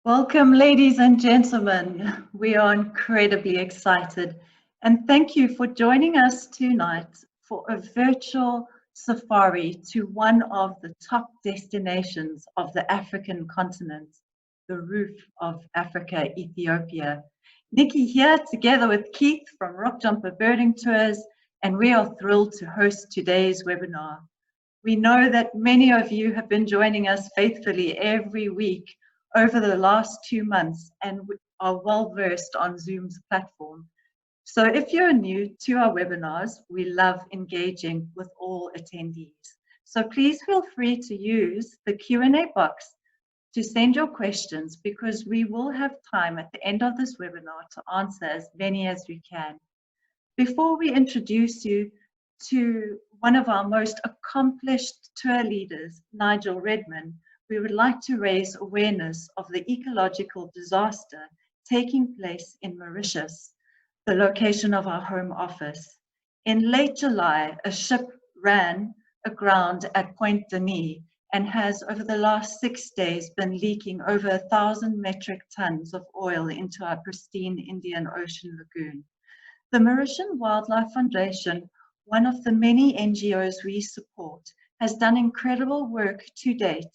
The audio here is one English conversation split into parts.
Welcome, ladies and gentlemen. We are incredibly excited, and thank you for joining us tonight for a virtual safari to one of the top destinations of the African continent, the roof of Africa, Ethiopia. Nikki here together with Keith from Rock Jumper Birding Tours, and we are thrilled to host today's webinar. We know that many of you have been joining us faithfully every week over the last 2 months and are well versed on Zoom's platform. So if you're new to our webinars, we love engaging with all attendees. So please feel free to use the Q&A box to send your questions, because we will have time at the end of this webinar to answer as many as we can. Before we introduce you to one of our most accomplished tour leaders, Nigel Redman, we would like to raise awareness of the ecological disaster taking place in Mauritius, the location of our home office. In late July, a ship ran aground at Point Denis and has, over the last 6 days, been leaking over 1,000 metric tons of oil into our pristine Indian Ocean lagoon. The Mauritian Wildlife Foundation, one of the many NGOs we support, has done incredible work to date,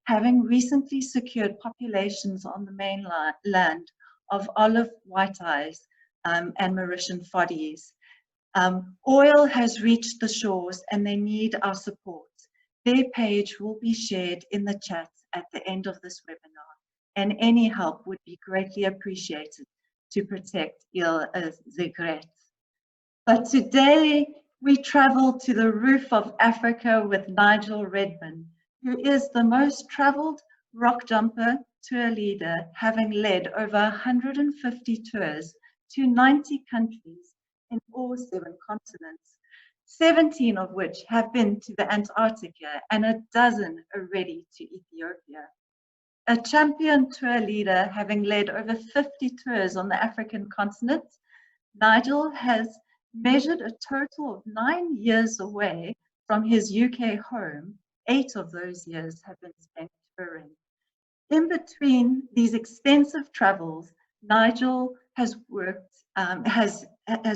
having recently secured populations on the mainland of olive white-eyes and Mauritian foddies. Oil has reached the shores and they need our support. Their page will be shared in the chat at the end of this webinar, and any help would be greatly appreciated to protect Il Zegret. But today we travel to the roof of Africa with Nigel Redman, who is the most traveled rock jumper tour leader, having led over 150 tours to 90 countries in all 7 continents, 17 of which have been to the Antarctica and a dozen already to Ethiopia. A champion tour leader, having led over 50 tours on the African continent, Nigel has measured a total of 9 years away from his UK home. 8 of those years have been spent touring. In between these extensive travels, Nigel has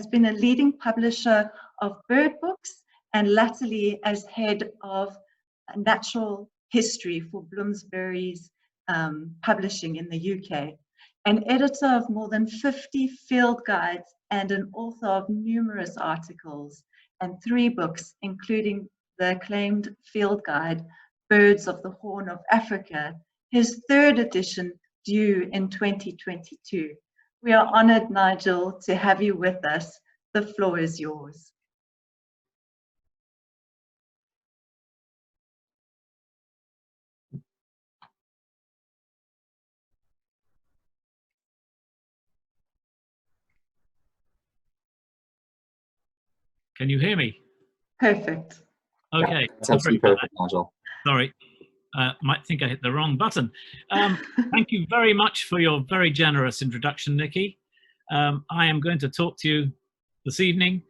been a leading publisher of bird books, and latterly as head of natural history for Bloomsbury's publishing in the UK, an editor of more than 50 field guides and an author of numerous articles and 3 books, including the acclaimed field guide, Birds of the Horn of Africa, his 3rd edition due in 2022. We are honored, Nigel, to have you with us. The floor is yours. Can you hear me? Perfect. Okay. That's absolutely perfect, Nigel. Sorry, might think I hit the wrong button. Thank you very much for your very generous introduction, Nikki. I am going to talk to you this evening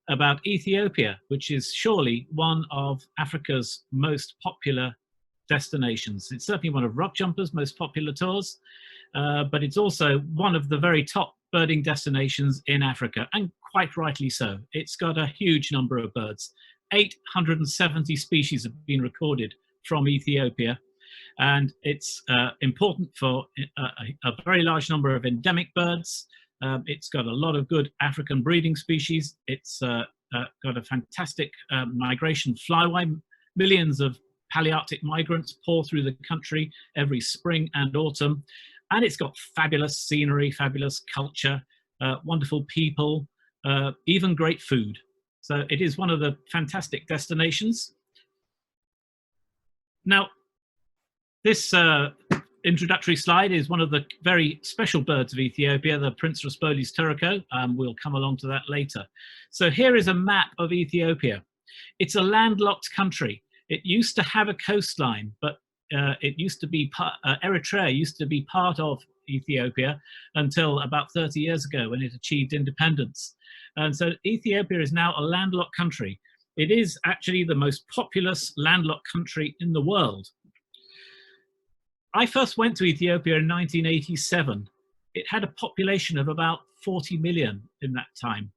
about Ethiopia, which is surely one of Africa's most popular destinations. It's certainly one of Rock Jumper's most popular tours, but it's also one of the very top birding destinations in Africa, and quite rightly so. It's got a huge number of birds. 870 species have been recorded from Ethiopia, and it's important for a very large number of endemic birds. It's got a lot of good African breeding species. It's got a fantastic migration flyway. Millions of Palearctic migrants pour through the country every spring and autumn. And it's got fabulous scenery, fabulous culture, wonderful people, even great food. So it is one of the fantastic destinations. Now, this introductory slide is one of the very special birds of Ethiopia, the Prince Raspolis turco. We'll come along to that later. So here is a map of Ethiopia. It's a landlocked country. It used to have a coastline, but it used to be Eritrea used to be part of Ethiopia until about 30 years ago when it achieved independence. And so Ethiopia is now a landlocked country. It is actually the most populous landlocked country in the world. I first went to Ethiopia in 1987. It had a population of about 40 million in that time.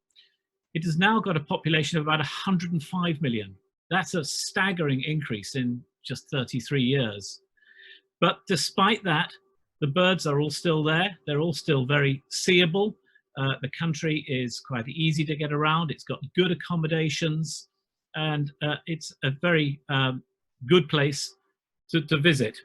It has now got a population of about 105 million. That's a staggering increase in just 33 years. But despite that, the birds are all still there. They're all still very seeable. The country is quite easy to get around. It's got good accommodations, and it's a very good place to visit.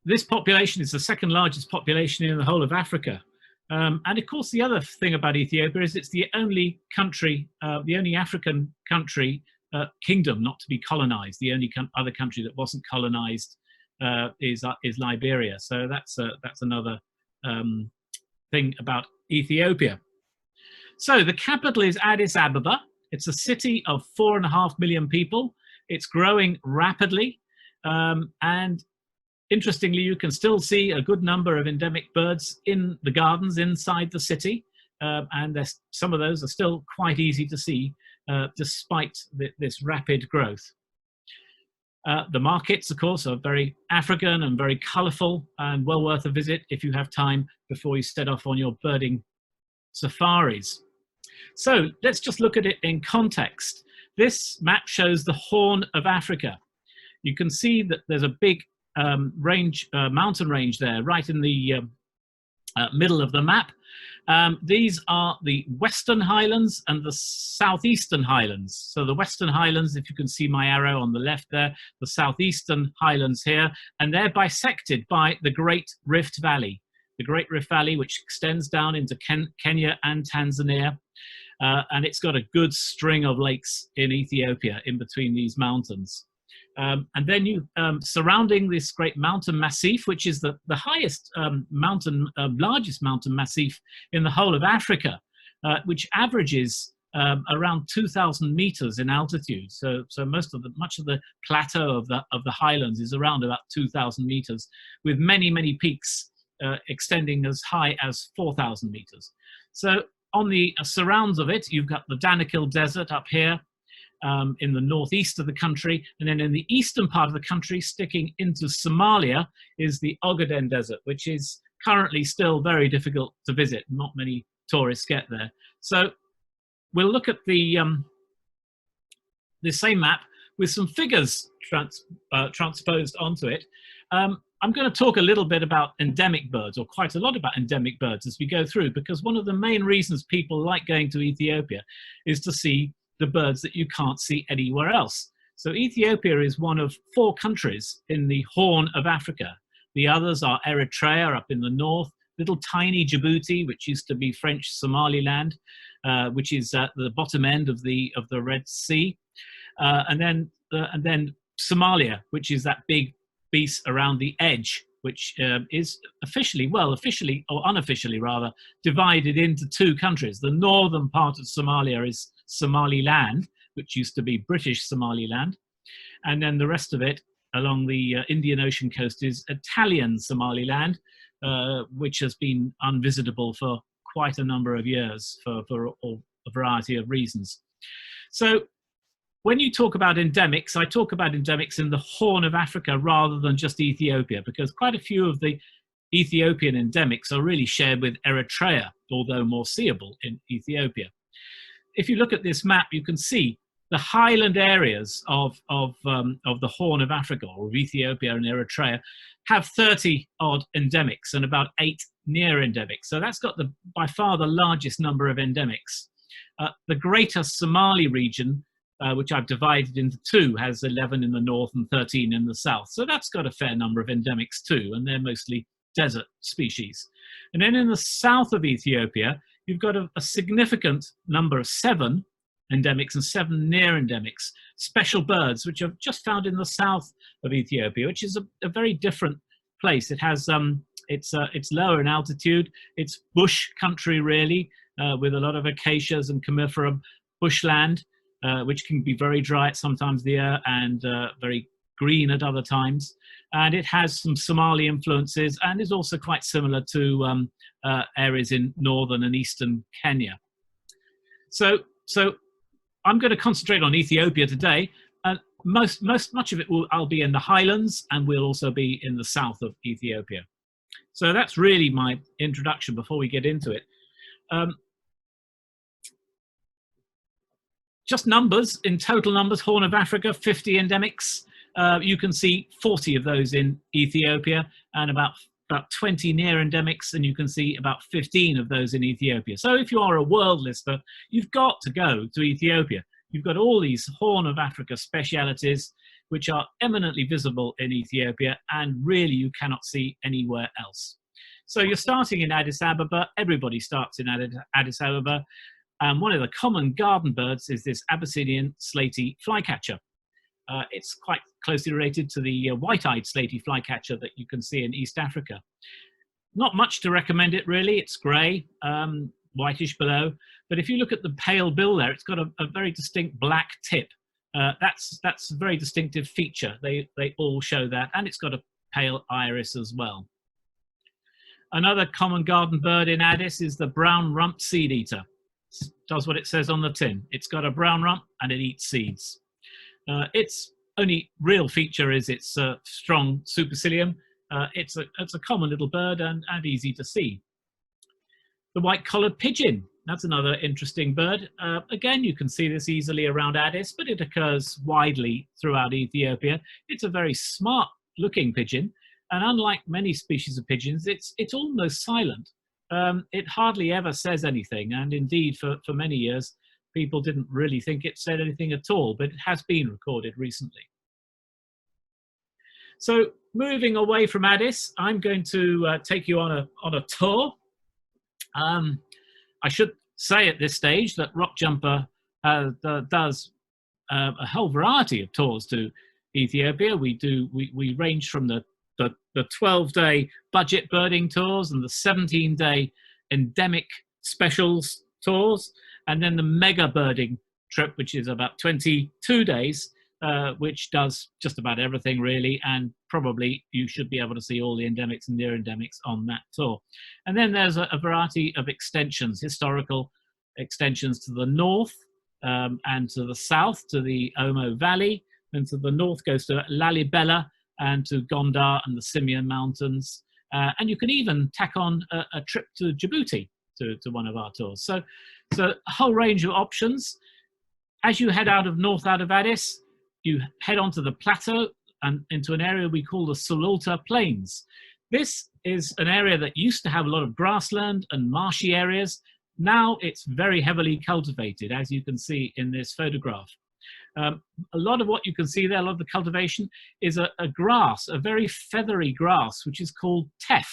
This population is the second largest population in the whole of Africa. And of course, the other thing about Ethiopia is it's the only country, the only African country, kingdom not to be colonized. The only other country that wasn't colonized is Liberia. So that's another thing about Ethiopia. So the capital is Addis Ababa. It's a city of 4.5 million people. It's growing rapidly. And interestingly, you can still see a good number of endemic birds in the gardens inside the city. And some of those are still quite easy to see despite this rapid growth. The markets, of course, are very African and very colourful and well worth a visit if you have time before you set off on your birding safaris. So let's just look at it in context. This map shows the Horn of Africa. You can see that there's a big mountain range there right in the middle of the map. These are the Western Highlands and the Southeastern Highlands. So the Western Highlands, if you can see my arrow on the left there, the Southeastern Highlands here, and they're bisected by the Great Rift Valley. The Great Rift Valley, which extends down into Kenya and Tanzania. And it's got a good string of lakes in Ethiopia in between these mountains. And then you surrounding this great mountain massif, which is the highest largest mountain massif in the whole of Africa, which averages around 2,000 meters in altitude. So much of the plateau of the Highlands is around about 2,000 meters, with many peaks extending as high as 4,000 meters. So on the surrounds of it, you've got the Danakil Desert up here, in the northeast of the country, and then in the eastern part of the country, sticking into Somalia, is the Ogaden Desert, which is currently still very difficult to visit. Not many tourists get there. So we'll look at the same map with some figures transposed onto it. I'm going to talk a little bit about endemic birds, or quite a lot about endemic birds as we go through, because one of the main reasons people like going to Ethiopia is to see the birds that you can't see anywhere else. So Ethiopia is one of 4 countries in the Horn of Africa. The others are Eritrea up in the north, little tiny Djibouti, which used to be French Somaliland, which is at the bottom end of the Red Sea, and then Somalia, which is that big piece around the edge, which is officially or unofficially rather, divided into 2 countries. The northern part of Somalia is Somaliland, which used to be British Somaliland, and then the rest of it along the Indian Ocean coast is Italian Somaliland, which has been unvisitable for quite a number of years for a variety of reasons. So when you talk about endemics, I talk about endemics in the Horn of Africa rather than just Ethiopia, because quite a few of the Ethiopian endemics are really shared with Eritrea, although more seeable in Ethiopia. If you look at this map, you can see the highland areas of the Horn of Africa, or of Ethiopia and Eritrea, have 30 odd endemics and about 8 near endemics. So that's got by far the largest number of endemics. The greater Somali region, which I've divided into 2, has 11 in the north and 13 in the south. So that's got a fair number of endemics too, and they're mostly desert species. And then in the south of Ethiopia, you've got a significant number of 7 endemics and 7 near endemics, special birds, which are just found in the south of Ethiopia, which is a very different place. It has, it's lower in altitude. It's bush country really, with a lot of acacias and coniferous bushland, which can be very dry at sometimes of the year and very green at other times. And it has some Somali influences and is also quite similar to areas in northern and eastern Kenya. So I'm going to concentrate on Ethiopia today. much of it I'll be in the Highlands, and we'll also be in the south of Ethiopia. So that's really my introduction before we get into it. Just numbers, in total numbers: Horn of Africa, 50 endemics. You can see 40 of those in Ethiopia, and about 20 near endemics, and you can see about 15 of those in Ethiopia. So if you are a world lister, you've got to go to Ethiopia. You've got all these Horn of Africa specialities, which are eminently visible in Ethiopia, and really you cannot see anywhere else. So you're starting in Addis Ababa. Everybody starts in Addis Ababa. And one of the common garden birds is this Abyssinian slaty flycatcher. It's quite closely related to the white-eyed slaty flycatcher that you can see in East Africa. Not much to recommend it, really. It's grey, whitish below. But if you look at the pale bill there, it's got a very distinct black tip. That's a very distinctive feature. They all show that. And it's got a pale iris as well. Another common garden bird in Addis is the brown-rumped seed eater. It does what it says on the tin. It's got a brown rump and it eats seeds. Its only real feature is its strong supercilium. It's a common little bird and easy to see. The white-collared pigeon, that's another interesting bird. Again, you can see this easily around Addis, but it occurs widely throughout Ethiopia. It's a very smart-looking pigeon, and unlike many species of pigeons, it's almost silent. It hardly ever says anything, and indeed for many years people didn't really think it said anything at all, but it has been recorded recently. So moving away from Addis, I'm going to take you on a tour. I should say at this stage that Rock Jumper does a whole variety of tours to Ethiopia. We range from the 12-day budget birding tours and the 17-day endemic specials tours, and then the mega birding trip, which is about 22 days, which does just about everything really, and probably you should be able to see all the endemics and near endemics on that tour. And then there's a variety of extensions, historical extensions to the north and to the south, to the Omo Valley, and to the north goes to Lalibela and to Gondar and the Simian Mountains. And you can even tack on a trip to Djibouti to one of our tours. So a whole range of options. As you head out of Addis, you head onto the plateau and into an area we call the Sululta Plains. This is an area that used to have a lot of grassland and marshy areas. Now it's very heavily cultivated, as you can see in this photograph. A lot of what you can see there, a lot of the cultivation, is a grass, a very feathery grass, which is called teff.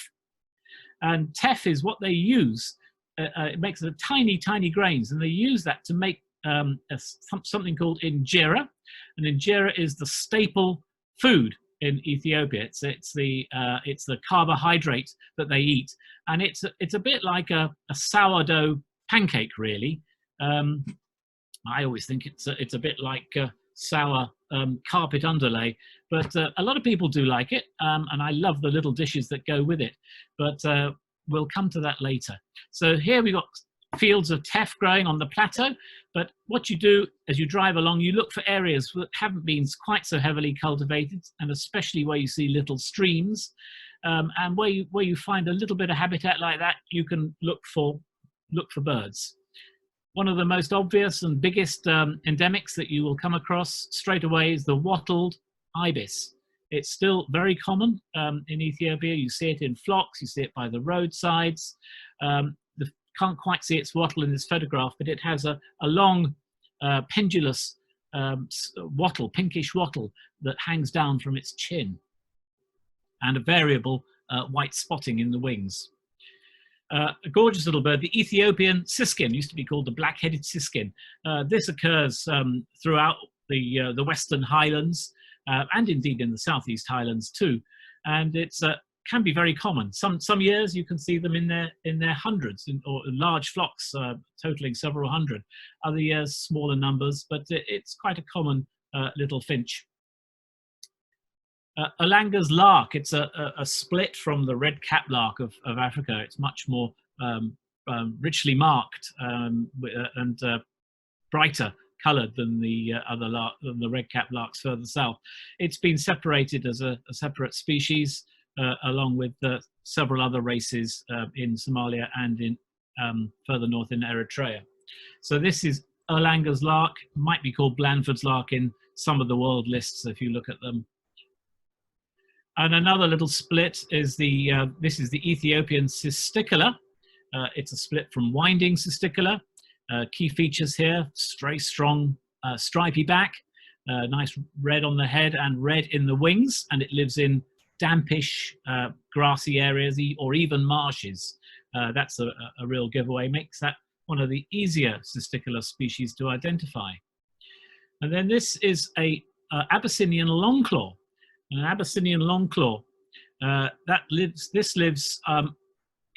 And teff is what they use. It makes the tiny, tiny grains, and they use that to make something called injera. And injera is the staple food in Ethiopia. It's the carbohydrate that they eat, and it's a bit like a sourdough pancake, really. I always think it's a bit like sour carpet underlay, but a lot of people do like it, and I love the little dishes that go with it. But we'll come to that later. So here we've got fields of teff growing on the plateau, but what you do as you drive along, you look for areas that haven't been quite so heavily cultivated, and especially where you see little streams, and where you find a little bit of habitat like that, you can look for birds. One of the most obvious and biggest endemics that you will come across straight away is the wattled ibis. It's still very common in Ethiopia. You see it in flocks, you see it by the roadsides. Can't quite see its wattle in this photograph, but it has a long pendulous wattle, pinkish wattle that hangs down from its chin, and a variable white spotting in the wings. A gorgeous little bird, the Ethiopian siskin, used to be called the black-headed siskin. This occurs throughout the Western Highlands, and indeed in the Southeast Highlands too. And it's can be very common. Some years you can see them in their hundreds, or large flocks totaling several hundred. Other years smaller numbers, but it's quite a common little finch. Olanga's lark, it's a split from the red-capped lark of Africa. It's much more richly marked and brighter coloured than the than the red-capped larks further south. It's been separated as a separate species, along with several other races in Somalia and in further north in Eritrea. So this is Erlanger's lark, might be called Blandford's lark in some of the world lists if you look at them. And another little split is this is the Ethiopian cisticola. It's a split from winding cisticola. Key features here: very strong stripy back, nice red on the head and red in the wings, and it lives in dampish grassy areas or even marshes. That's a real giveaway, makes that one of the easier cisticola species to identify. And then this is a Abyssinian longclaw. An Abyssinian longclaw this lives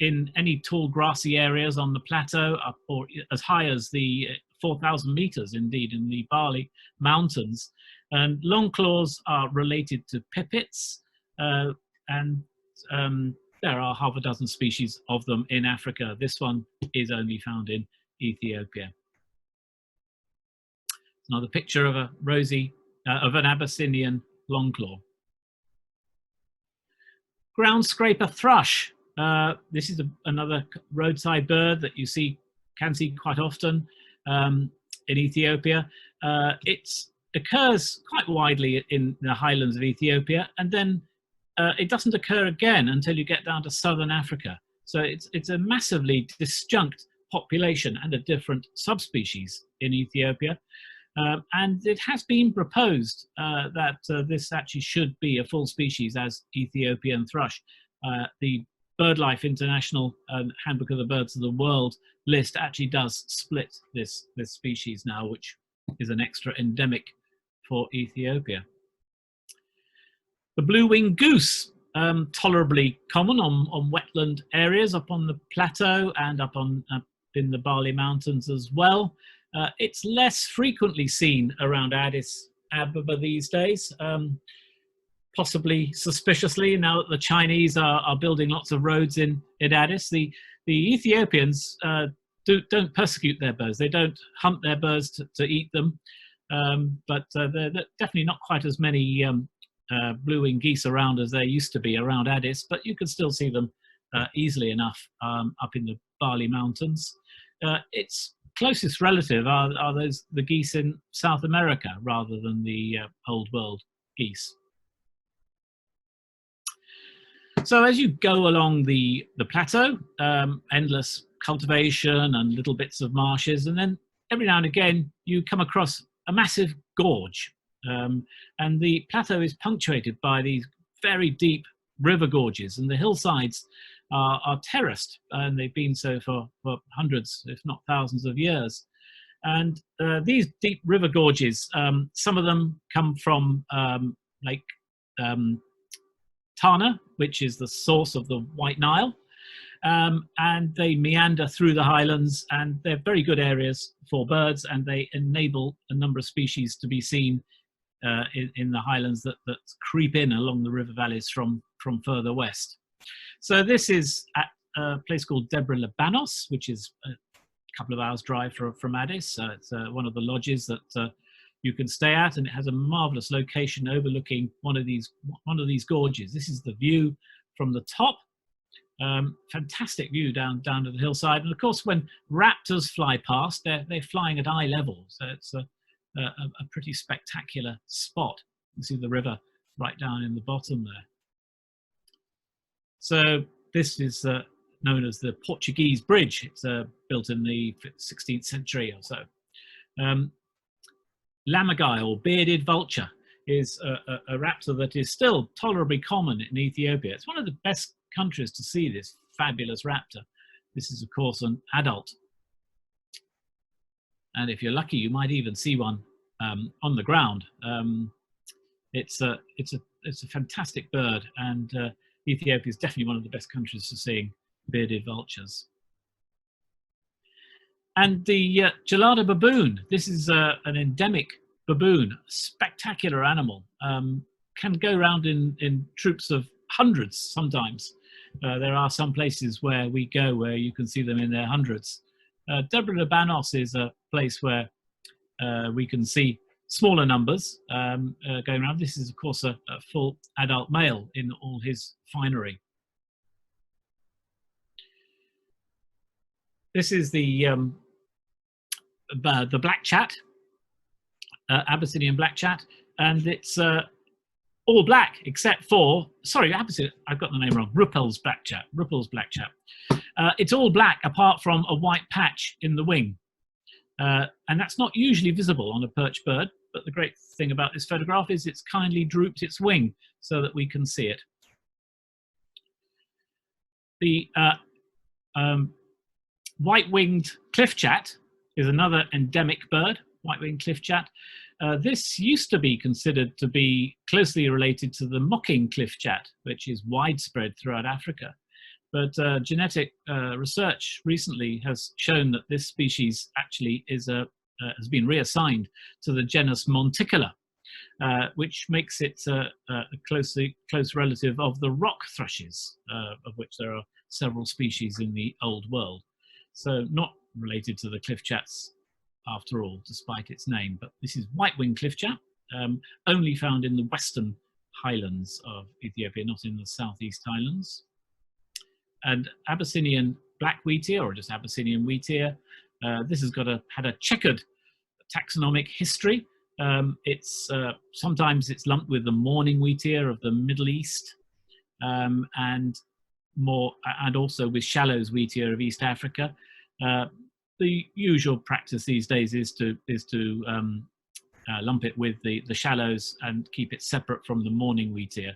in any tall grassy areas on the plateau, up or as high as the 4,000 meters, indeed, in the Bale Mountains. And longclaws are related to pipits, and there are half a dozen species of them in Africa. This one is only found in Ethiopia. Another picture of a of an Abyssinian longclaw. Ground scraper thrush. This is another roadside bird that you can see quite often in Ethiopia. It occurs quite widely in the highlands of Ethiopia, and then it doesn't occur again until you get down to southern Africa. So it's a massively disjunct population and a different subspecies in Ethiopia. And it has been proposed that this actually should be a full species as Ethiopian thrush. The BirdLife International Handbook of the Birds of the World list actually does split this species now, which is an extra endemic for Ethiopia. The blue-winged goose, tolerably common on wetland areas up on the plateau and up in the Bale Mountains as well. It's less frequently seen around Addis Ababa these days, possibly suspiciously, now that the Chinese are building lots of roads in Addis. The Ethiopians don't persecute their birds. They don't hunt their birds to eat them, but they're definitely not quite as many blue-winged geese around as there used to be around Addis, but you can still see them easily enough up in the Bale Mountains. Its closest relative are the geese in South America rather than the Old World geese. So as you go along the plateau, endless cultivation and little bits of marshes, and then every now and again you come across a massive gorge. And the plateau is punctuated by these very deep river gorges, and the hillsides are terraced, and they've been so for hundreds, if not thousands of years. And these deep river gorges, some of them come from Lake Tana, which is the source of the White Nile, and they meander through the highlands, and they're very good areas for birds, and they enable a number of species to be seen in the highlands that creep in along the river valleys from further west. So this is at a place called Debre Libanos, which is a couple of hours drive from Addis. It's one of the lodges that you can stay at, and it has a marvelous location overlooking one of these gorges. This is the view from the top. Fantastic view down to the hillside, and of course when raptors fly past, they're flying at eye level, so it's a pretty spectacular spot. You can see the river right down in the bottom there. So this is known as the Portuguese Bridge. It's built in the 16th century or so. Lammergei, or bearded vulture, is a raptor that is still tolerably common in Ethiopia. It's one of the best countries to see this fabulous raptor. This is, of course, an adult. And if you're lucky, you might even see one on the ground. It's a fantastic bird, and Ethiopia is definitely one of the best countries for seeing bearded vultures. And the gelada baboon, this is an endemic baboon, spectacular animal, can go around in troops of hundreds sometimes. There are some places where we go where you can see them in their hundreds. Debre Libanos is a place where we can see smaller numbers going around. This is, of course, a full adult male in all his finery. This is the black chat, Abyssinian black chat, and it's all black except for, sorry, I've got the name wrong, Ruppel's black chat. It's all black apart from a white patch in the wing. And that's not usually visible on a perch bird, but the great thing about this photograph is it's kindly drooped its wing so that we can see it. The white-winged cliff chat is another endemic bird, white-winged cliff chat. This used to be considered to be closely related to the mocking cliff chat, which is widespread throughout Africa. But genetic research recently has shown that this species actually is has been reassigned to the genus Monticula, which makes it a close relative of the rock thrushes, of which there are several species in the Old World. So not related to the cliff chats after all, despite its name. But this is white-winged cliff chat, only found in the western highlands of Ethiopia, not in the southeast highlands. And Abyssinian black wheatear, or just Abyssinian wheatear, this has had a checkered taxonomic history. Sometimes it's lumped with the mourning wheatear of the Middle East, and also with Shallow's wheatear of East Africa. The usual practice these days is to lump it with the Shallows and keep it separate from the mourning wheatear.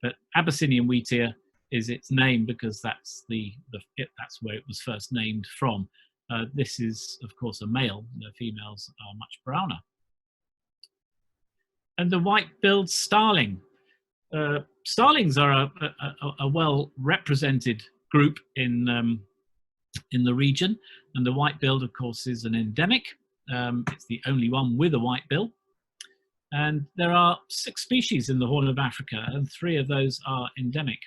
But Abyssinian wheatear is its name because that's that's where it was first named from. This is, of course, a male. The females are much browner. And the white-billed starling. Starlings are a well-represented group in the region, and the white-billed, of course, is an endemic. It's the only one with a white bill. And there are 6 species in the Horn of Africa, and 3 of those are endemic.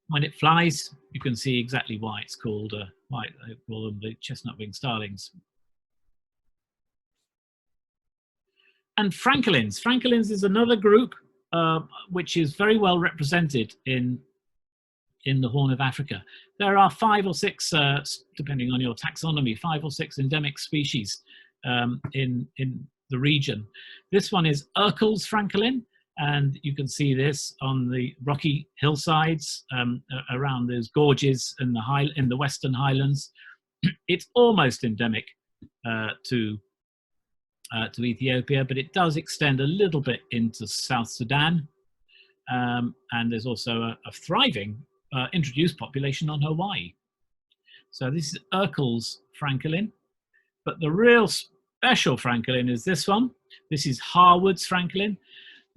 When it flies, you can see exactly why it's called white. They call them the chestnut-winged starlings. And francolins. Francolins is another group which is very well represented in the Horn of Africa. There are 5 or 6, depending on your taxonomy, 5 or 6 endemic species in the region. This one is Urkel's francolin, and you can see this on the rocky hillsides around those gorges in the Western Highlands. It's almost endemic to Ethiopia, but it does extend a little bit into South Sudan, and there's also a thriving introduced population on Hawaii. So this is Urkel's francolin, but the real special francolin is this one. This is Harwood's francolin.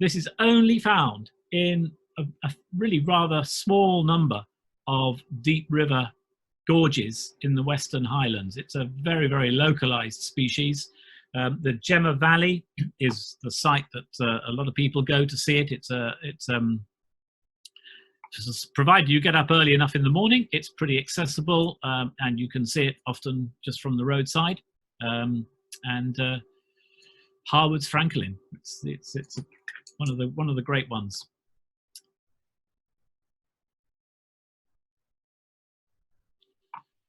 This is only found in a really rather small number of deep river gorges in the Western Highlands. It's a very, very localized species. The Gemma Valley is the site that a lot of people go to see it. Provided you get up early enough in the morning, it's pretty accessible, and you can see it often just from the roadside. Harwood's francolin, it's one of the great ones.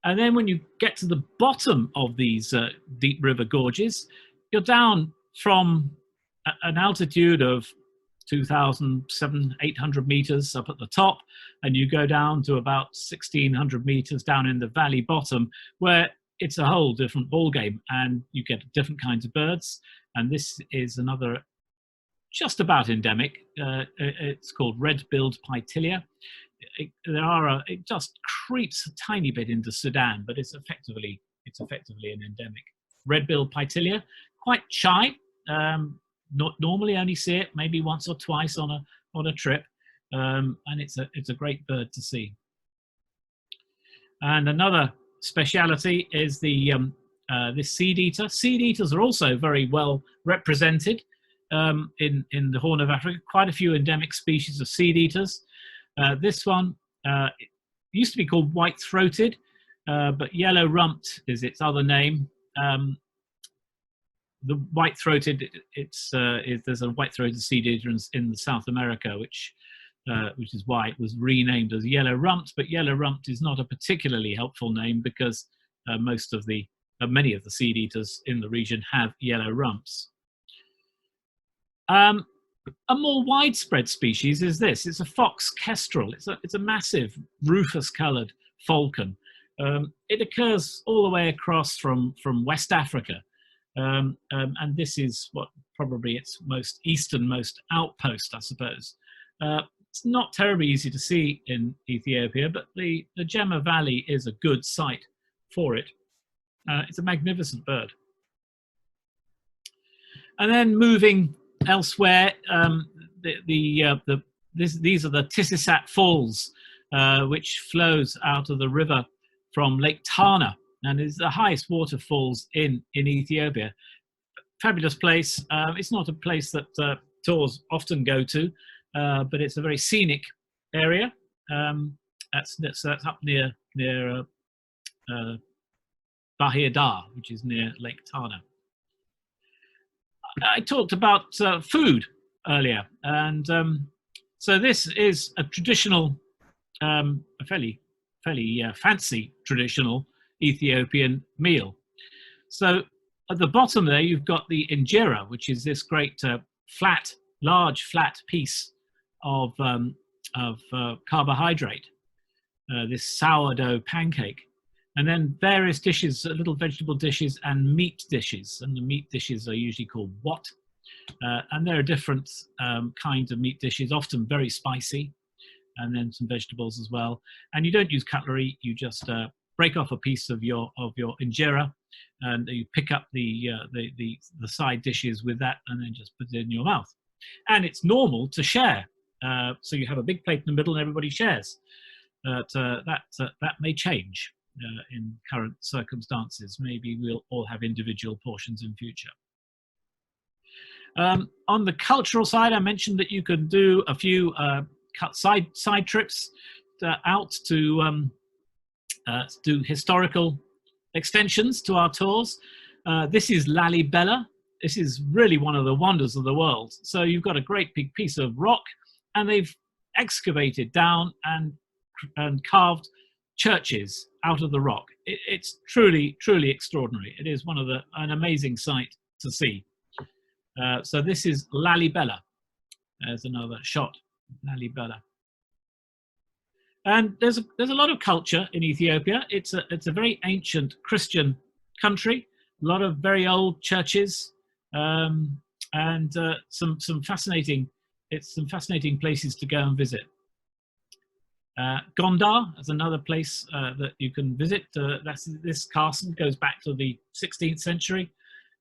And then when you get to the bottom of these deep river gorges, you're down from an altitude of 2,700-800 meters up at the top, and you go down to about 1,600 meters down in the valley bottom, where it's a whole different ballgame, and you get different kinds of birds. And this is another just about endemic. It's called red-billed pytilia. It just creeps a tiny bit into Sudan, but it's effectively an endemic. Red-billed pytilia, quite shy. Not normally only see it maybe once or twice on a trip, and it's a great bird to see. And another speciality is the this seed eater. Seed eaters are also very well represented in the Horn of Africa. Quite a few endemic species of seed eaters. This one used to be called white-throated, but yellow-rumped is its other name. the white-throated, there's a white-throated seed eater in South America, which is why it was renamed as yellow-rumped. But yellow-rumped is not a particularly helpful name, because many of the seed eaters in the region have yellow rumps. A more widespread species is this. It's a fox kestrel. It's a massive rufous-coloured falcon. It occurs all the way across from West Africa, and this is what probably its most easternmost outpost, I suppose. It's not terribly easy to see in Ethiopia, but the Omo Valley is a good site for it. It's a magnificent bird. And then moving elsewhere, these are the Tisisat Falls, which flows out of the river from Lake Tana, and is the highest waterfalls in Ethiopia. Fabulous place. It's not a place that tours often go to, but it's a very scenic area. That's up near Bahir Dar, which is near Lake Tana. I talked about food earlier, and so this is a traditional, a fairly fancy traditional Ethiopian meal. So at the bottom there, you've got the injera, which is this great large flat piece of carbohydrate, this sourdough pancake. And then various dishes, little vegetable dishes and meat dishes. And the meat dishes are usually called wat. And there are different kinds of meat dishes, often very spicy, and then some vegetables as well. And you don't use cutlery, you just break off a piece of your injera, and you pick up the side dishes with that, and then just put it in your mouth. And it's normal to share. So you have a big plate in the middle and everybody shares. But that may change. In current circumstances, maybe we'll all have individual portions in future. On the cultural side, I mentioned that you can do a few side trips out to do historical extensions to our tours. This is Lalibela. This is really one of the wonders of the world. So you've got a great big piece of rock, and they've excavated down and carved churches out of the rock. It's truly extraordinary. It is an amazing sight to see. So this is Lalibela. There's another shot, Lalibela. And there's a lot of culture in Ethiopia. It's a very ancient Christian country. A lot of very old churches, and some fascinating places to go and visit. Gondar is another place that you can visit. This castle goes back to the 16th century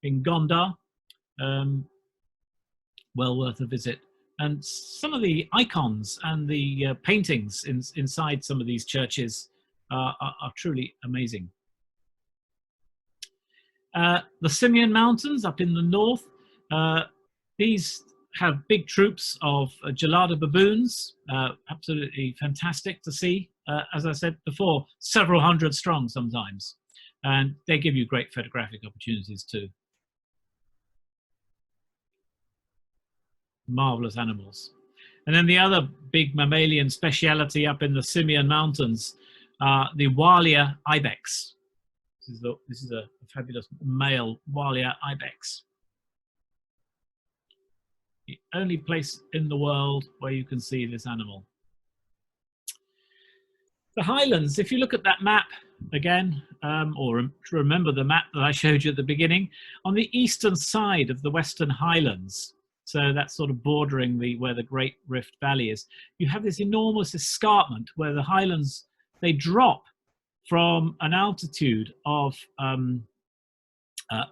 in Gondar. Well worth a visit. And some of the icons and the paintings inside some of these churches are truly amazing. The Simeon Mountains up in the north, these have big troops of gelada baboons, absolutely fantastic to see. As I said before, several hundred strong sometimes, and they give you great photographic opportunities too. Marvelous animals. And then the other big mammalian speciality up in the Simeon Mountains are the Walia ibex. This is a fabulous male Walia ibex. The only place in the world where you can see this animal. The Highlands, if you look at that map again, or remember the map that I showed you at the beginning, on the eastern side of the Western Highlands, so that's sort of bordering where the Great Rift Valley is, you have this enormous escarpment where the Highlands, they drop from an altitude of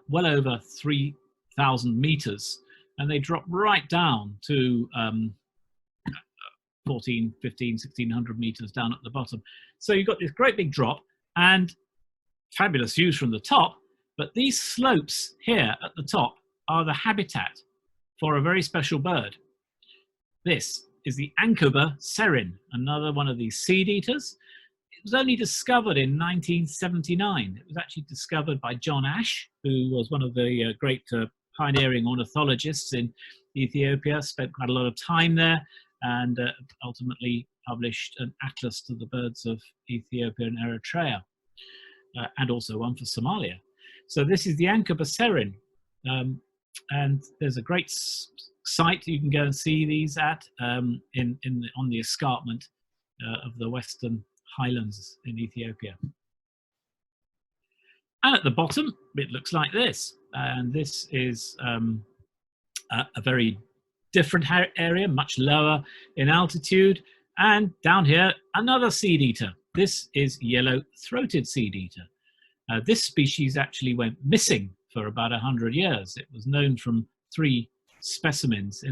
well over 3,000 meters, and they drop right down to 14, 15, 1600 meters down at the bottom. So you've got this great big drop and fabulous views from the top, but these slopes here at the top are the habitat for a very special bird. This is the Ankoba serin, another one of these seed eaters. was only discovered in 1979. It was actually discovered by John Ash, who was one of the great pioneering ornithologists in Ethiopia, spent quite a lot of time there, and ultimately published an atlas to the birds of Ethiopia and Eritrea, and also one for Somalia. So this is the Ankylosarin, and there's a great site you can go and see these at on the escarpment of the Western Highlands in Ethiopia. And at the bottom, it looks like this. And this is a very different area, much lower in altitude. And down here, another seed eater. This is yellow-throated seed eater. This species actually went missing for about 100 years. It was known from 3 specimens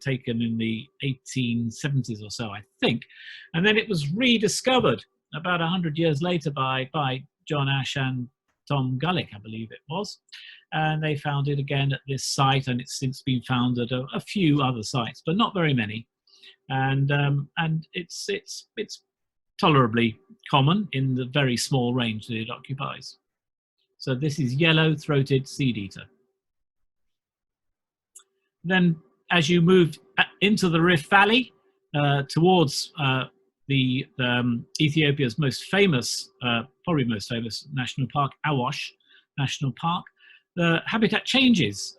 taken in the 1870s or so, I think. And then it was rediscovered about 100 years later by John Ash and Tom Gullick, I believe it was. And they found it again at this site, and it's since been found at a few other sites, but not very many. And it's tolerably common in the very small range that it occupies. So this is yellow-throated seed eater. Then as you move into the Rift Valley towards Ethiopia's most famous, probably most famous national park, Awash National Park, the habitat changes.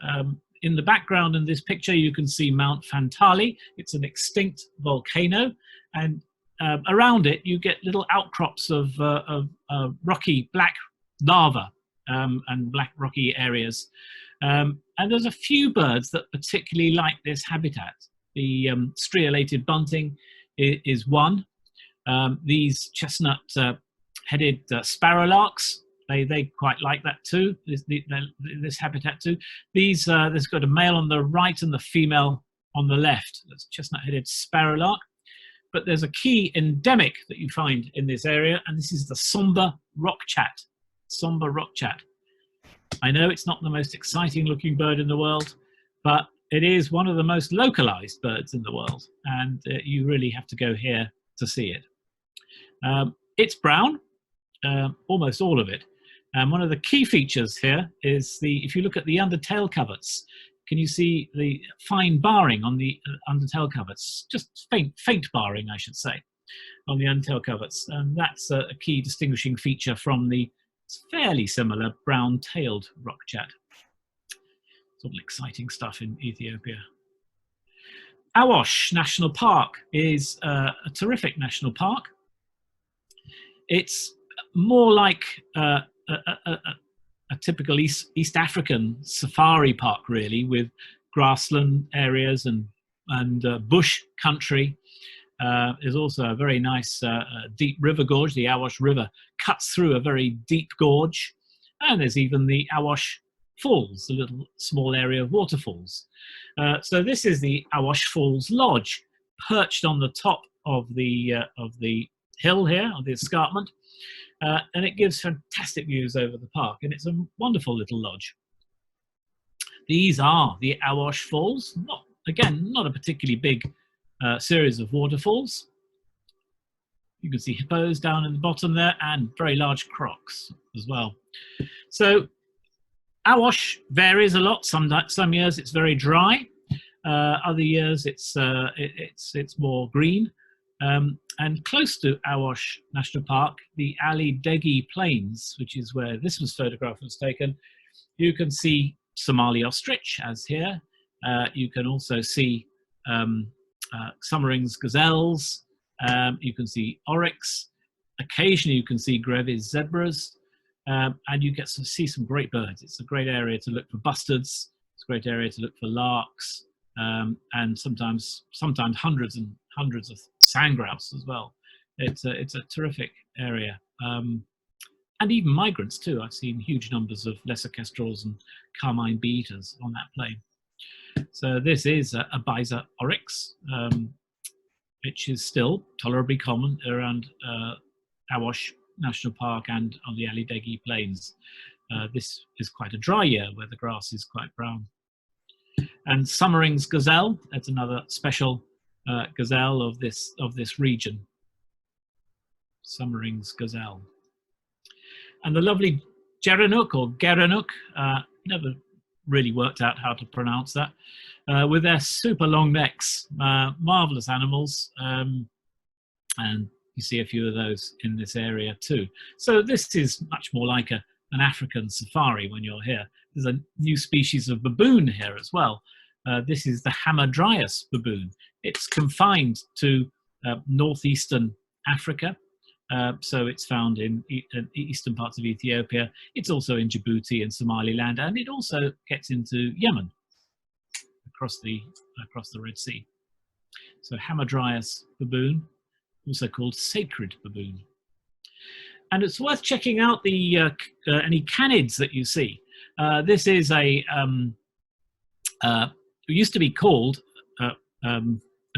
In the background in this picture, you can see Mount Fantali. It's an extinct volcano, and around it, you get little outcrops of rocky black lava and black rocky areas. And there's a few birds that particularly like this habitat. The striolated bunting is one. These chestnut-headed sparrowlarks, they quite like that too, this habitat too. There's got a male on the right and the female on the left. That's chestnut-headed sparrowlark. But there's a key endemic that you find in this area, and this is the somber rockchat. Somber rockchat. I know it's not the most exciting looking bird in the world, but it is one of the most localized birds in the world, and you really have to go here to see it. It's brown, almost all of it. And one of the key features here is if you look at the undertail coverts, can you see the fine barring on the undertail coverts? Just faint barring, I should say, on the undertail coverts. And that's a key distinguishing feature from the fairly similar brown-tailed rockchat. It's all exciting stuff in Ethiopia. Awash National Park is a terrific national park. It's more like a typical East African safari park, really, with grassland areas and bush country. There's also a very nice deep river gorge. The Awash River cuts through a very deep gorge. And there's even the Awash Falls, a little small area of waterfalls. So this is the Awash Falls Lodge, perched on the top of the hill here, of the escarpment. And it gives fantastic views over the park, and it's a wonderful little lodge. These are the Awash Falls. Not a particularly big series of waterfalls. You can see hippos down in the bottom there, and very large crocs as well. So Awash varies a lot. Some years it's very dry. Other years it's more green. And close to Awash National Park, the Ali Degi Plains, which is where this photograph was taken, you can see Somali ostrich, as here. You can also see Summering's gazelles. You can see oryx. Occasionally you can see Grevy's zebras. And you get to see some great birds. It's a great area to look for bustards. It's a great area to look for larks. And sometimes hundreds and hundreds of sandgrouse as well. It's a terrific area, and even migrants too. I've seen huge numbers of lesser kestrels and carmine bee-eaters on that plain. So this is a Biza oryx, which is still tolerably common around Awash National Park and on the Ali Degi Plains. This is quite a dry year where the grass is quite brown. And Summering's gazelle, that's another special gazelle of this region. Summering's gazelle. And the lovely Gerenuk or Gerenuk, never really worked out how to pronounce that, with their super long necks, marvelous animals, and you see a few of those in this area too. So this is much more like an African safari when you're here. There's a new species of baboon here as well. This is the Hamadryas baboon. It's confined to northeastern Africa. So it's found in eastern parts of Ethiopia. It's also in Djibouti and Somaliland, and it also gets into Yemen across the Red Sea. So Hamadryas baboon, also called sacred baboon. And it's worth checking out the any canids that you see. This is it used to be called a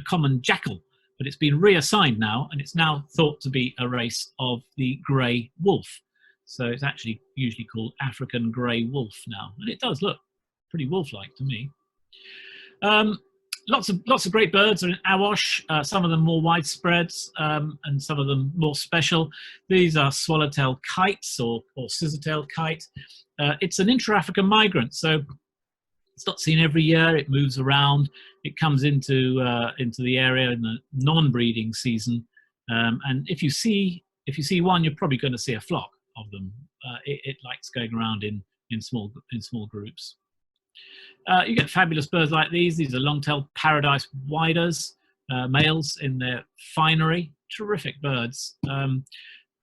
common jackal, but it's been reassigned now, and it's now thought to be a race of the grey wolf. So it's actually usually called African grey wolf now, and it does look pretty wolf-like to me. Lots of great birds are in Awash, some of them more widespread, and some of them more special. These are swallowtail kites or scissortail kite. It's an intra-African migrant, so it's not seen every year. It moves around. It comes into the area in the non-breeding season, and if you see one, you're probably going to see a flock of them. It likes going around in small groups. You get fabulous birds like these. These are long-tailed paradise widers, males in their finery. Terrific birds. And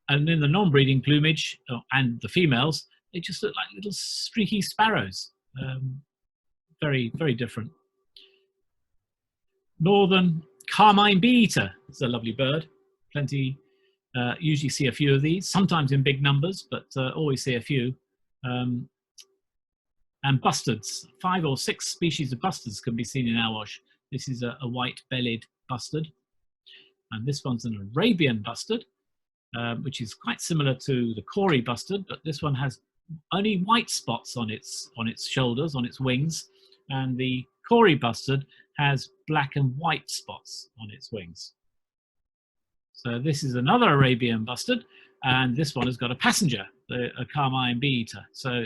in the non-breeding plumage, and the females, they just look like little streaky sparrows. Very, very different. Northern carmine bee-eater. It's a lovely bird. Plenty. Usually see a few of these, sometimes in big numbers, but always see a few. And bustards. 5 or 6 species of bustards can be seen in Awash. This is a white-bellied bustard. And this one's an Arabian bustard, which is quite similar to the Kori bustard, but this one has only white spots on its shoulders, on its wings. And the Kori bustard has black and white spots on its wings. So this is another Arabian bustard, and this one has got a passenger, a carmine bee-eater. So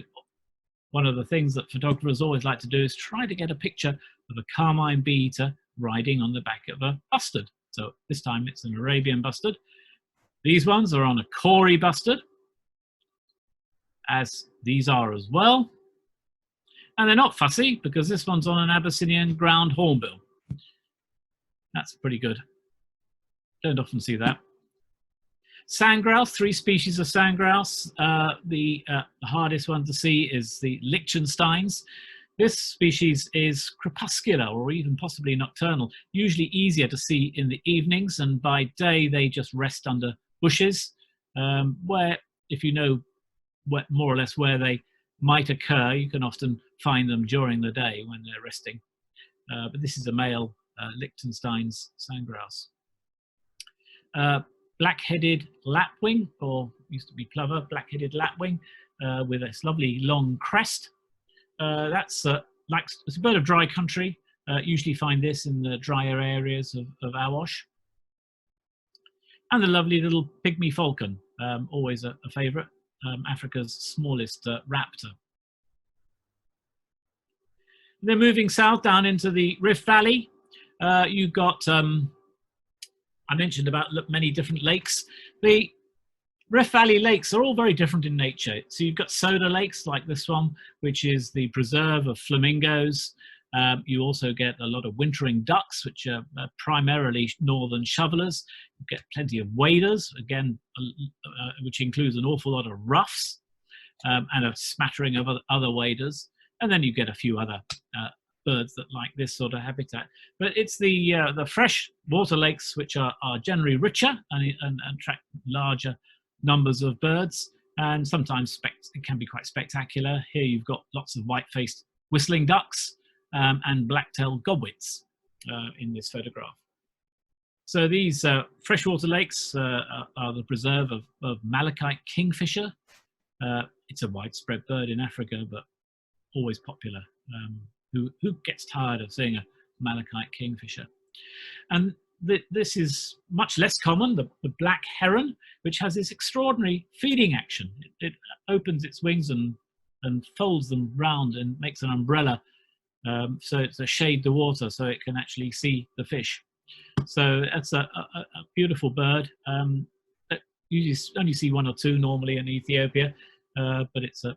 one of the things that photographers always like to do is try to get a picture of a carmine bee-eater riding on the back of a bustard. So this time it's an Arabian bustard. These ones are on a Kori bustard, as these are as well. And they're not fussy, because this one's on an Abyssinian ground hornbill. That's pretty good. Don't often see that. Sandgrouse, 3 species of sandgrouse. The hardest one to see is the Liechtensteins. This species is crepuscular, or even possibly nocturnal, usually easier to see in the evenings, and by day they just rest under bushes, where, if you know more or less where they might occur, you can often find them during the day when they're resting. But this is a male Liechtenstein's sandgrouse. Black-headed lapwing, or used to be plover, black-headed lapwing, with this lovely long crest. It's a bird of dry country. Usually find this in the drier areas of Awash. And the lovely little pygmy falcon, always a favourite, Africa's smallest raptor. Then moving south down into the Rift Valley, you've got I mentioned about many different lakes. The Rift Valley lakes are all very different in nature. So you've got soda lakes like this one, which is the preserve of flamingos. You also get a lot of wintering ducks, which are primarily northern shovelers. You get plenty of waders, again, which includes an awful lot of ruffs, and a smattering of other waders. And then you get a few other birds that like this sort of habitat. But it's the fresh water lakes which are generally richer and attract larger numbers of birds, and sometimes it can be quite spectacular. Here you've got lots of white-faced whistling ducks and black-tailed godwits in this photograph. So these freshwater lakes are the preserve of malachite kingfisher. It's a widespread bird in Africa, but always popular. Who gets tired of seeing a malachite kingfisher? And this is much less common, the black heron, which has this extraordinary feeding action. It opens its wings and folds them round and makes an umbrella, so it's to shade the water so it can actually see the fish. So that's a beautiful bird. You only see one or two normally in Ethiopia, but it's a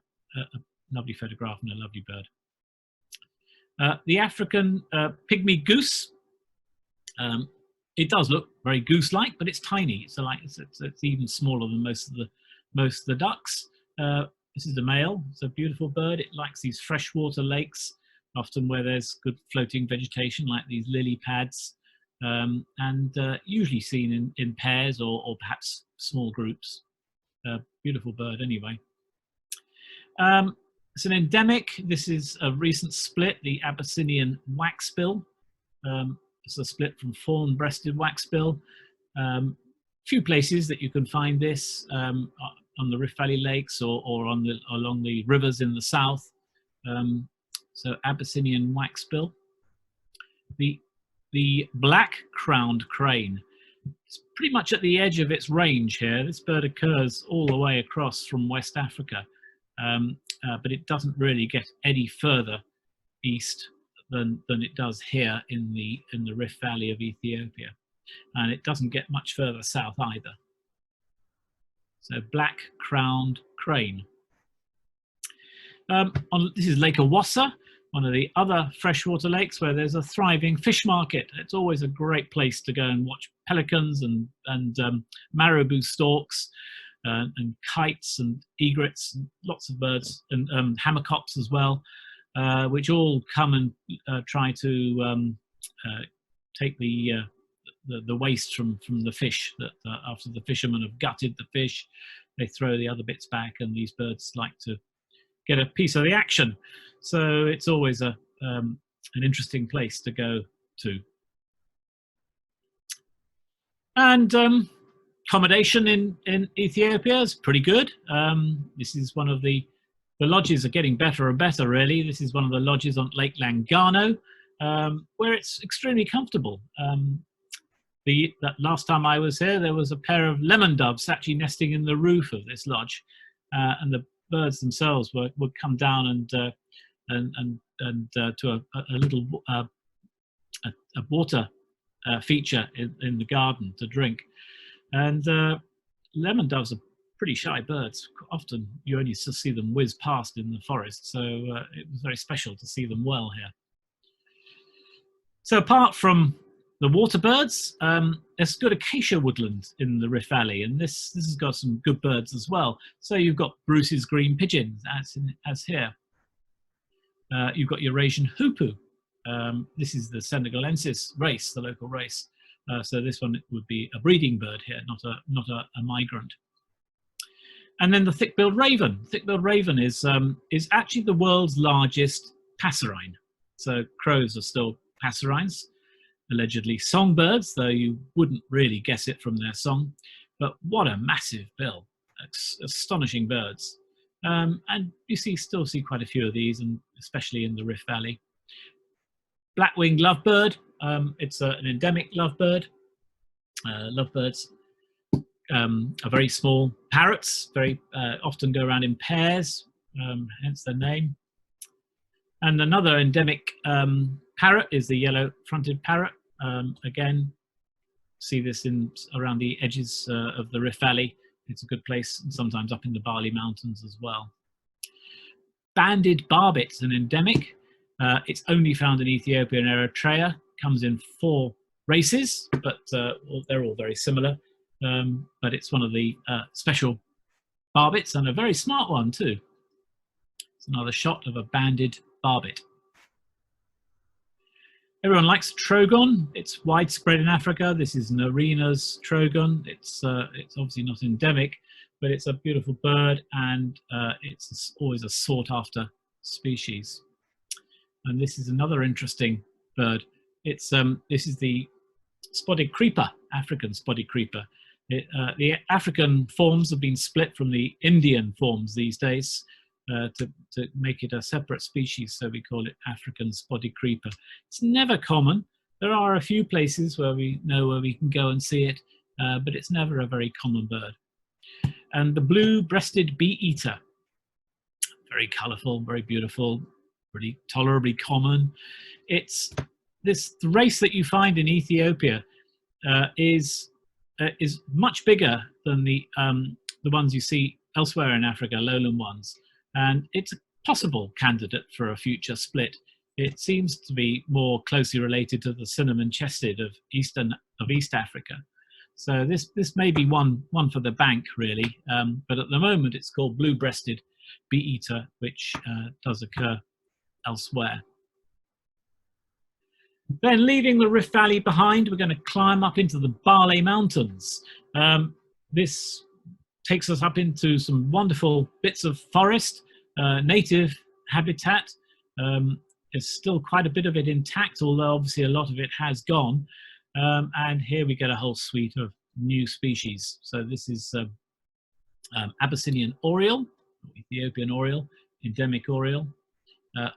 lovely photograph and a lovely bird. The African pygmy goose. It does look very goose-like, but it's tiny. So it's even smaller than most of the ducks. This is the male. It's a beautiful bird. It likes these freshwater lakes, often where there's good floating vegetation, like these lily pads, and usually seen in pairs or perhaps small groups. Beautiful bird, anyway. It's an endemic. This is a recent split, the Abyssinian waxbill. It's a split from fawn-breasted waxbill. Few places that you can find this on the Rift Valley lakes or along the rivers in the south. So Abyssinian waxbill. The black-crowned crane. It's pretty much at the edge of its range here. This bird occurs all the way across from West Africa, but it doesn't really get any further east than it does here in the Rift Valley of Ethiopia, and it doesn't get much further south either. So black-crowned crane. This is Lake Awassa, one of the other freshwater lakes where there's a thriving fish market. It's always a great place to go and watch pelicans and marabou storks and kites and egrets, and lots of birds, and hammercocks as well, which all come and try to take the waste from the fish. That after the fishermen have gutted the fish, they throw the other bits back, and these birds like to get a piece of the action. So it's always an interesting place to go to. And accommodation in Ethiopia is pretty good. This is one of the lodges are getting better and better, really. This is one of the lodges on Lake Langano, where it's extremely comfortable. That last time I was here, there was a pair of lemon doves actually nesting in the roof of this lodge, and the birds themselves would come down and to a little a water feature in the garden to drink. And lemon doves are pretty shy birds. Often you only see them whiz past in the forest, so it was very special to see them well here. So apart from the water birds, there's good acacia woodland in the Rift Valley, and this has got some good birds as well. So you've got Bruce's green pigeon, as here. You've got Eurasian hoopoe. This is the Senegalensis race, the local race. So this one would be a breeding bird here, not a migrant. And then the thick-billed raven. Thick-billed raven is actually the world's largest passerine. So crows are still passerines, allegedly songbirds, though you wouldn't really guess it from their song. But what a massive bill! Astonishing birds. And you still see quite a few of these, and especially in the Rift Valley. Black-winged lovebird. It's an endemic lovebird. Lovebirds are very small parrots, very often go around in pairs, hence their name. And another endemic parrot is the yellow-fronted parrot. Again, see this around the edges of the Rift Valley. It's a good place, sometimes up in the Bale Mountains as well. Banded barbet is an endemic. It's only found in Ethiopia and Eritrea. Comes in 4 races, but they're all very similar. But it's one of the special barbets, and a very smart one too. It's another shot of a banded barbet. Everyone likes trogon. It's widespread in Africa. This is Narina's trogon. It's obviously not endemic, but it's a beautiful bird, and it's always a sought-after species. And this is another interesting bird. This is the spotted creeper, African spotted creeper. The African forms have been split from the Indian forms these days to make it a separate species, so we call it African spotted creeper. It's never common. There are a few places where we know where we can go and see it, but it's never a very common bird. And the blue-breasted bee-eater, very colourful, very beautiful, pretty tolerably common. It's the race that you find in Ethiopia is much bigger than the ones you see elsewhere in Africa, lowland ones, and it's a possible candidate for a future split. It seems to be more closely related to the cinnamon-chested of East Africa. So this may be one for the bank, really, but at the moment it's called blue-breasted bee-eater, which does occur elsewhere. Then, leaving the Rift Valley behind, we're going to climb up into the Bale Mountains. This takes us up into some wonderful bits of forest, native habitat. There's still quite a bit of it intact, although obviously a lot of it has gone. And here we get a whole suite of new species. So this is Abyssinian oriole, Ethiopian oriole, endemic oriole,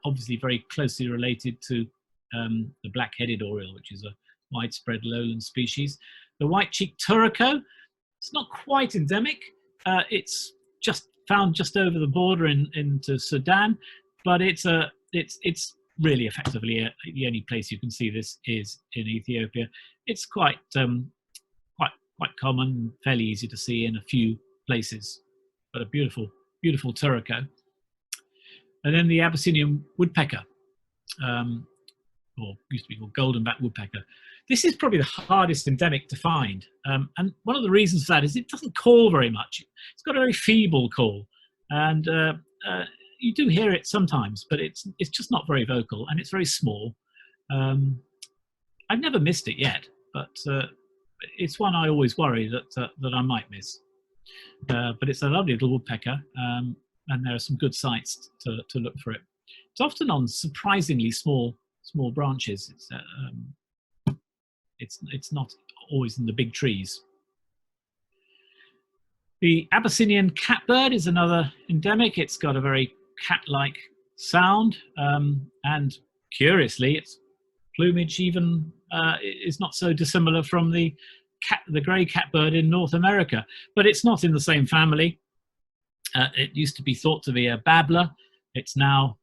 obviously very closely related to the black-headed oriole, which is a widespread lowland species. The white-cheeked turaco, it's not quite endemic. It's just found just over the border into Sudan, but it's really effectively the only place you can see this is in Ethiopia. It's quite common, fairly easy to see in a few places, but a beautiful turaco. And then the Abyssinian woodpecker, or used to be called golden-backed woodpecker. This is probably the hardest endemic to find, and one of the reasons for that is it doesn't call very much. It's got a very feeble call, and you do hear it sometimes, but it's just not very vocal, and it's very small. I've never missed it yet, but it's one I always worry that I might miss. But it's a lovely little woodpecker, and there are some good sites to look for it. It's often on surprisingly small branches. It's not always in the big trees. The Abyssinian catbird is another endemic. It's got a very cat-like sound, and curiously, its plumage even is not so dissimilar from the grey catbird in North America, but it's not in the same family. It used to be thought to be a babbler. It's now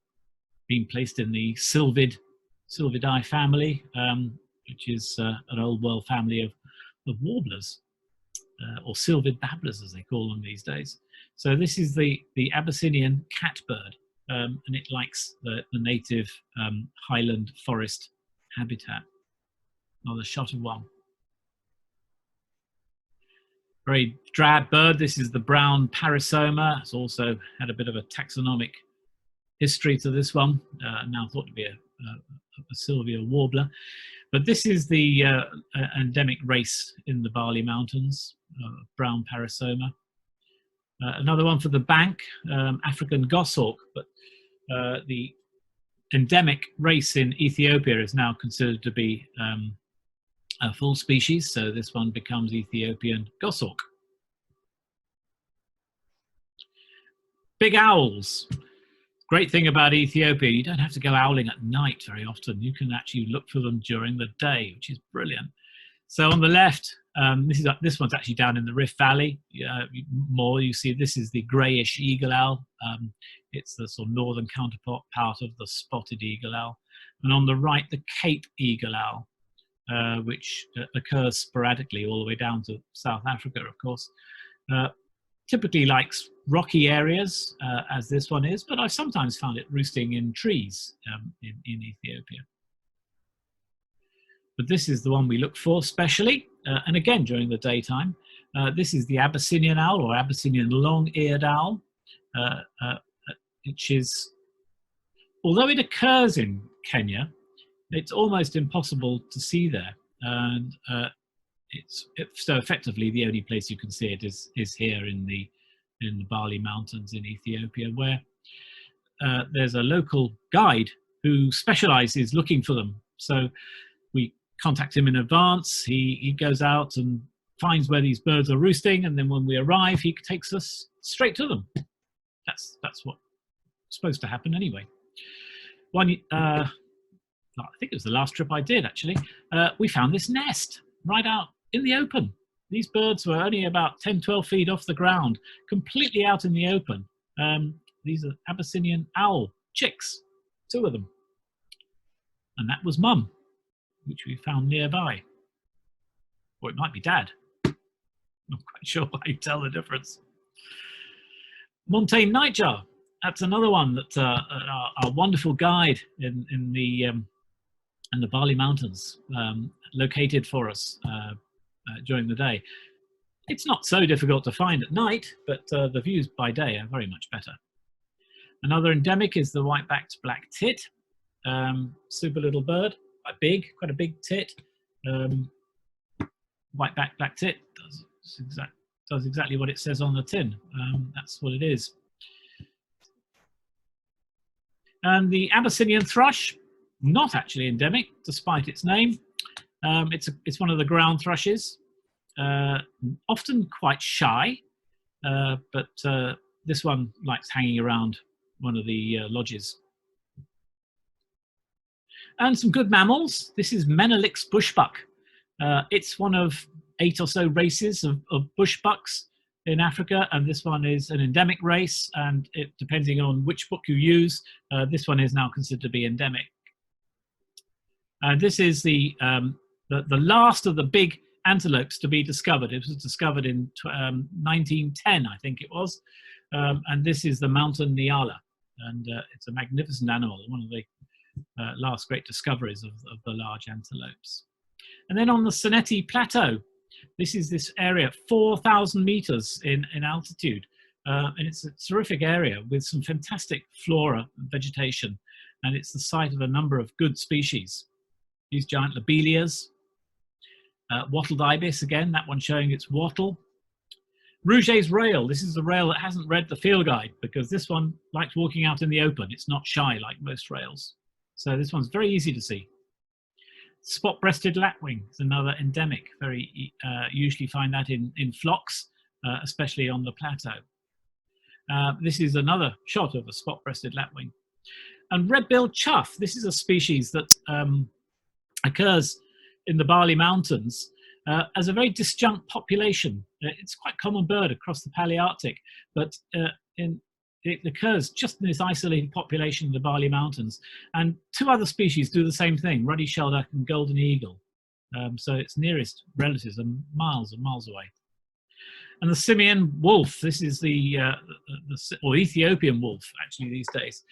been placed in the Sylvidae family, which is an old world family of warblers, or sylvid babblers as they call them these days. So this is the Abyssinian catbird, and it likes the native highland forest habitat. Another shot of one. Very drab bird. This is the brown parasoma. It's also had a bit of a taxonomic history to this one, now thought to be a Sylvia warbler. But this is the endemic race in the Bale Mountains, brown parasoma. Another one for the bank, African goshawk, but the endemic race in Ethiopia is now considered to be a full species, so this one becomes Ethiopian goshawk. Big owls. Great thing about Ethiopia, you don't have to go owling at night very often. You can actually look for them during the day, which is brilliant. So on the left, this one's actually down in the Rift Valley. You see this is the greyish eagle owl. It's the sort of northern counterpart of the spotted eagle owl. And on the right, the Cape eagle owl, which occurs sporadically all the way down to South Africa, of course. Typically likes rocky areas, as this one is, but I've sometimes found it roosting in trees in Ethiopia. But this is the one we look for specially, and again during the daytime. This is the Abyssinian owl, or Abyssinian long-eared owl, which is, although it occurs in Kenya, it's almost impossible to see there, and so effectively the only place you can see it is here in the Bale Mountains in Ethiopia, where there's a local guide who specializes looking for them. So we contact him in advance. He goes out and finds where these birds are roosting, and then when we arrive, he takes us straight to them. That's what's supposed to happen anyway. I think it was the last trip I did actually, we found this nest right out in the open. These birds were only about 10, 12 feet off the ground, completely out in the open. These are Abyssinian owl chicks, 2 of them. And that was Mum, which we found nearby. Or it might be Dad. Not quite sure how you tell the difference. Montaigne nightjar. That's another one that our wonderful guide in the Bale Mountains located for us during the day. It's not so difficult to find at night, but the views by day are very much better. Another endemic is the white-backed black tit. Super little bird, quite big, quite a big tit. White-backed black tit does exactly what it says on the tin. That's what it is. And the Abyssinian thrush, not actually endemic, despite its name. It's one of the ground thrushes, often quite shy, but this one likes hanging around one of the lodges. And some good mammals. This is Menelik's bushbuck. It's one of 8 or so races of bushbucks in Africa, and this one is an endemic race, and depending on which book you use, this one is now considered to be endemic. This is the last of the big antelopes to be discovered. It was discovered in 1910, I think it was, and this is the mountain Nyala, and it's a magnificent animal, one of the last great discoveries of the large antelopes. And then on the Sanetti Plateau, this is this area, 4,000 meters in altitude, and it's a terrific area with some fantastic flora and vegetation, and it's the site of a number of good species. These giant lobelias, wattled ibis, again, that one showing its wattle. Rouget's rail, this is a rail that hasn't read the field guide because this one likes walking out in the open. It's not shy like most rails. So this one's very easy to see. Spot-breasted lapwing is another endemic. Very usually find that in flocks, especially on the plateau. This is another shot of a spot-breasted lapwing. And red-billed chough, this is a species that occurs in the Bale Mountains as a very disjunct population. It's quite a common bird across the Palearctic, but it occurs just in this isolated population in the Bale Mountains. And 2 other species do the same thing, ruddy shelduck and golden eagle. So its nearest relatives are miles and miles away. And the simian wolf, this is or Ethiopian wolf, actually, these days.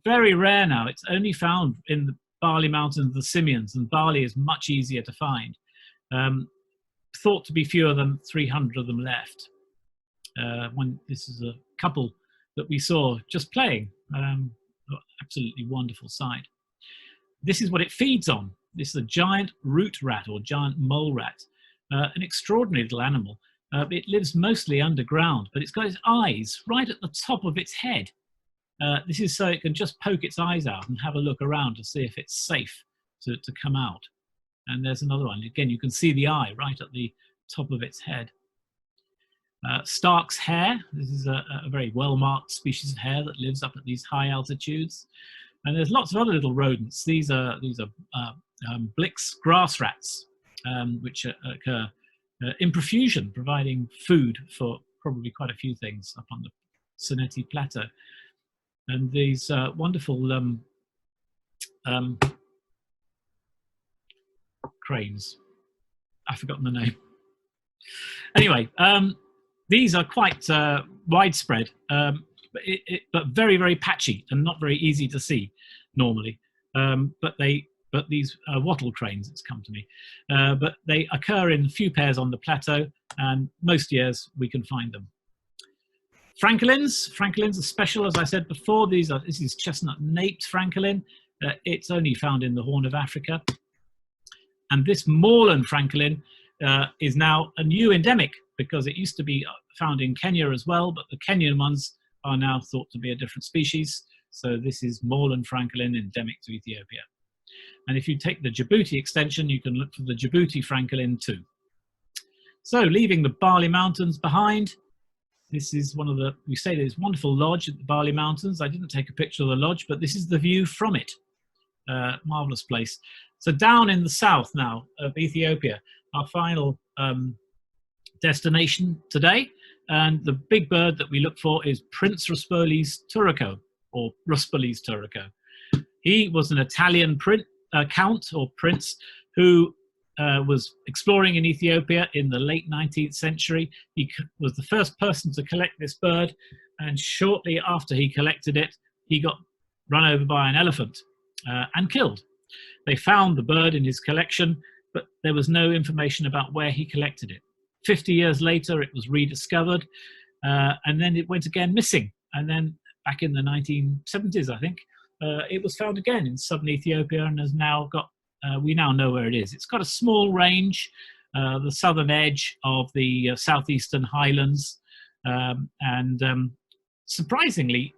Very rare now. It's only found in the Bale Mountains, the simians, and Bale is much easier to find. Thought to be fewer than 300 of them left. This is a couple that we saw just playing. Absolutely wonderful sight. This is what it feeds on. This is a giant root rat or giant mole rat, an extraordinary little animal. It lives mostly underground, but it's got its eyes right at the top of its head. This is so it can just poke its eyes out and have a look around to see if it's safe to come out. And there's another one. Again, you can see the eye right at the top of its head. Stark's hare. This is a very well-marked species of hare that lives up at these high altitudes. And there's lots of other little rodents. These are Blick's grass rats, which occur in profusion, providing food for probably quite a few things up on the Sanetti Plateau. And these wonderful cranes. I've forgotten the name. Anyway, these are quite widespread, but very, very patchy and not very easy to see normally. But these wattle cranes, it's come to me. But they occur in a few pairs on the plateau, and most years we can find them. Francolins are special, as I said before. This is chestnut-naped francolin. It's only found in the Horn of Africa. And this moorland francolin is now a new endemic because it used to be found in Kenya as well, but the Kenyan ones are now thought to be a different species. So this is moorland francolin endemic to Ethiopia. And if you take the Djibouti extension, you can look for the Djibouti francolin too. So leaving the Bale Mountains behind, this is one of the, we say there's wonderful lodge at the Bale Mountains. I didn't take a picture of the lodge, but this is the view from it. Marvelous place. So down in the south now of Ethiopia, our final destination today, and the big bird that we look for is Prince Ruspoli's turrico, or Ruspoli's turrico. He was an Italian count or prince who was exploring in Ethiopia in the late 19th century. He was the first person to collect this bird, and shortly after he collected it, he got run over by an elephant and killed. They found the bird in his collection, but there was no information about where he collected it. 50 years later, it was rediscovered, and then it went again missing. And then back in the 1970s, I think, it was found again in southern Ethiopia and has now got, we now know where it is. It's got a small range, the southern edge of the southeastern Highlands, and surprisingly,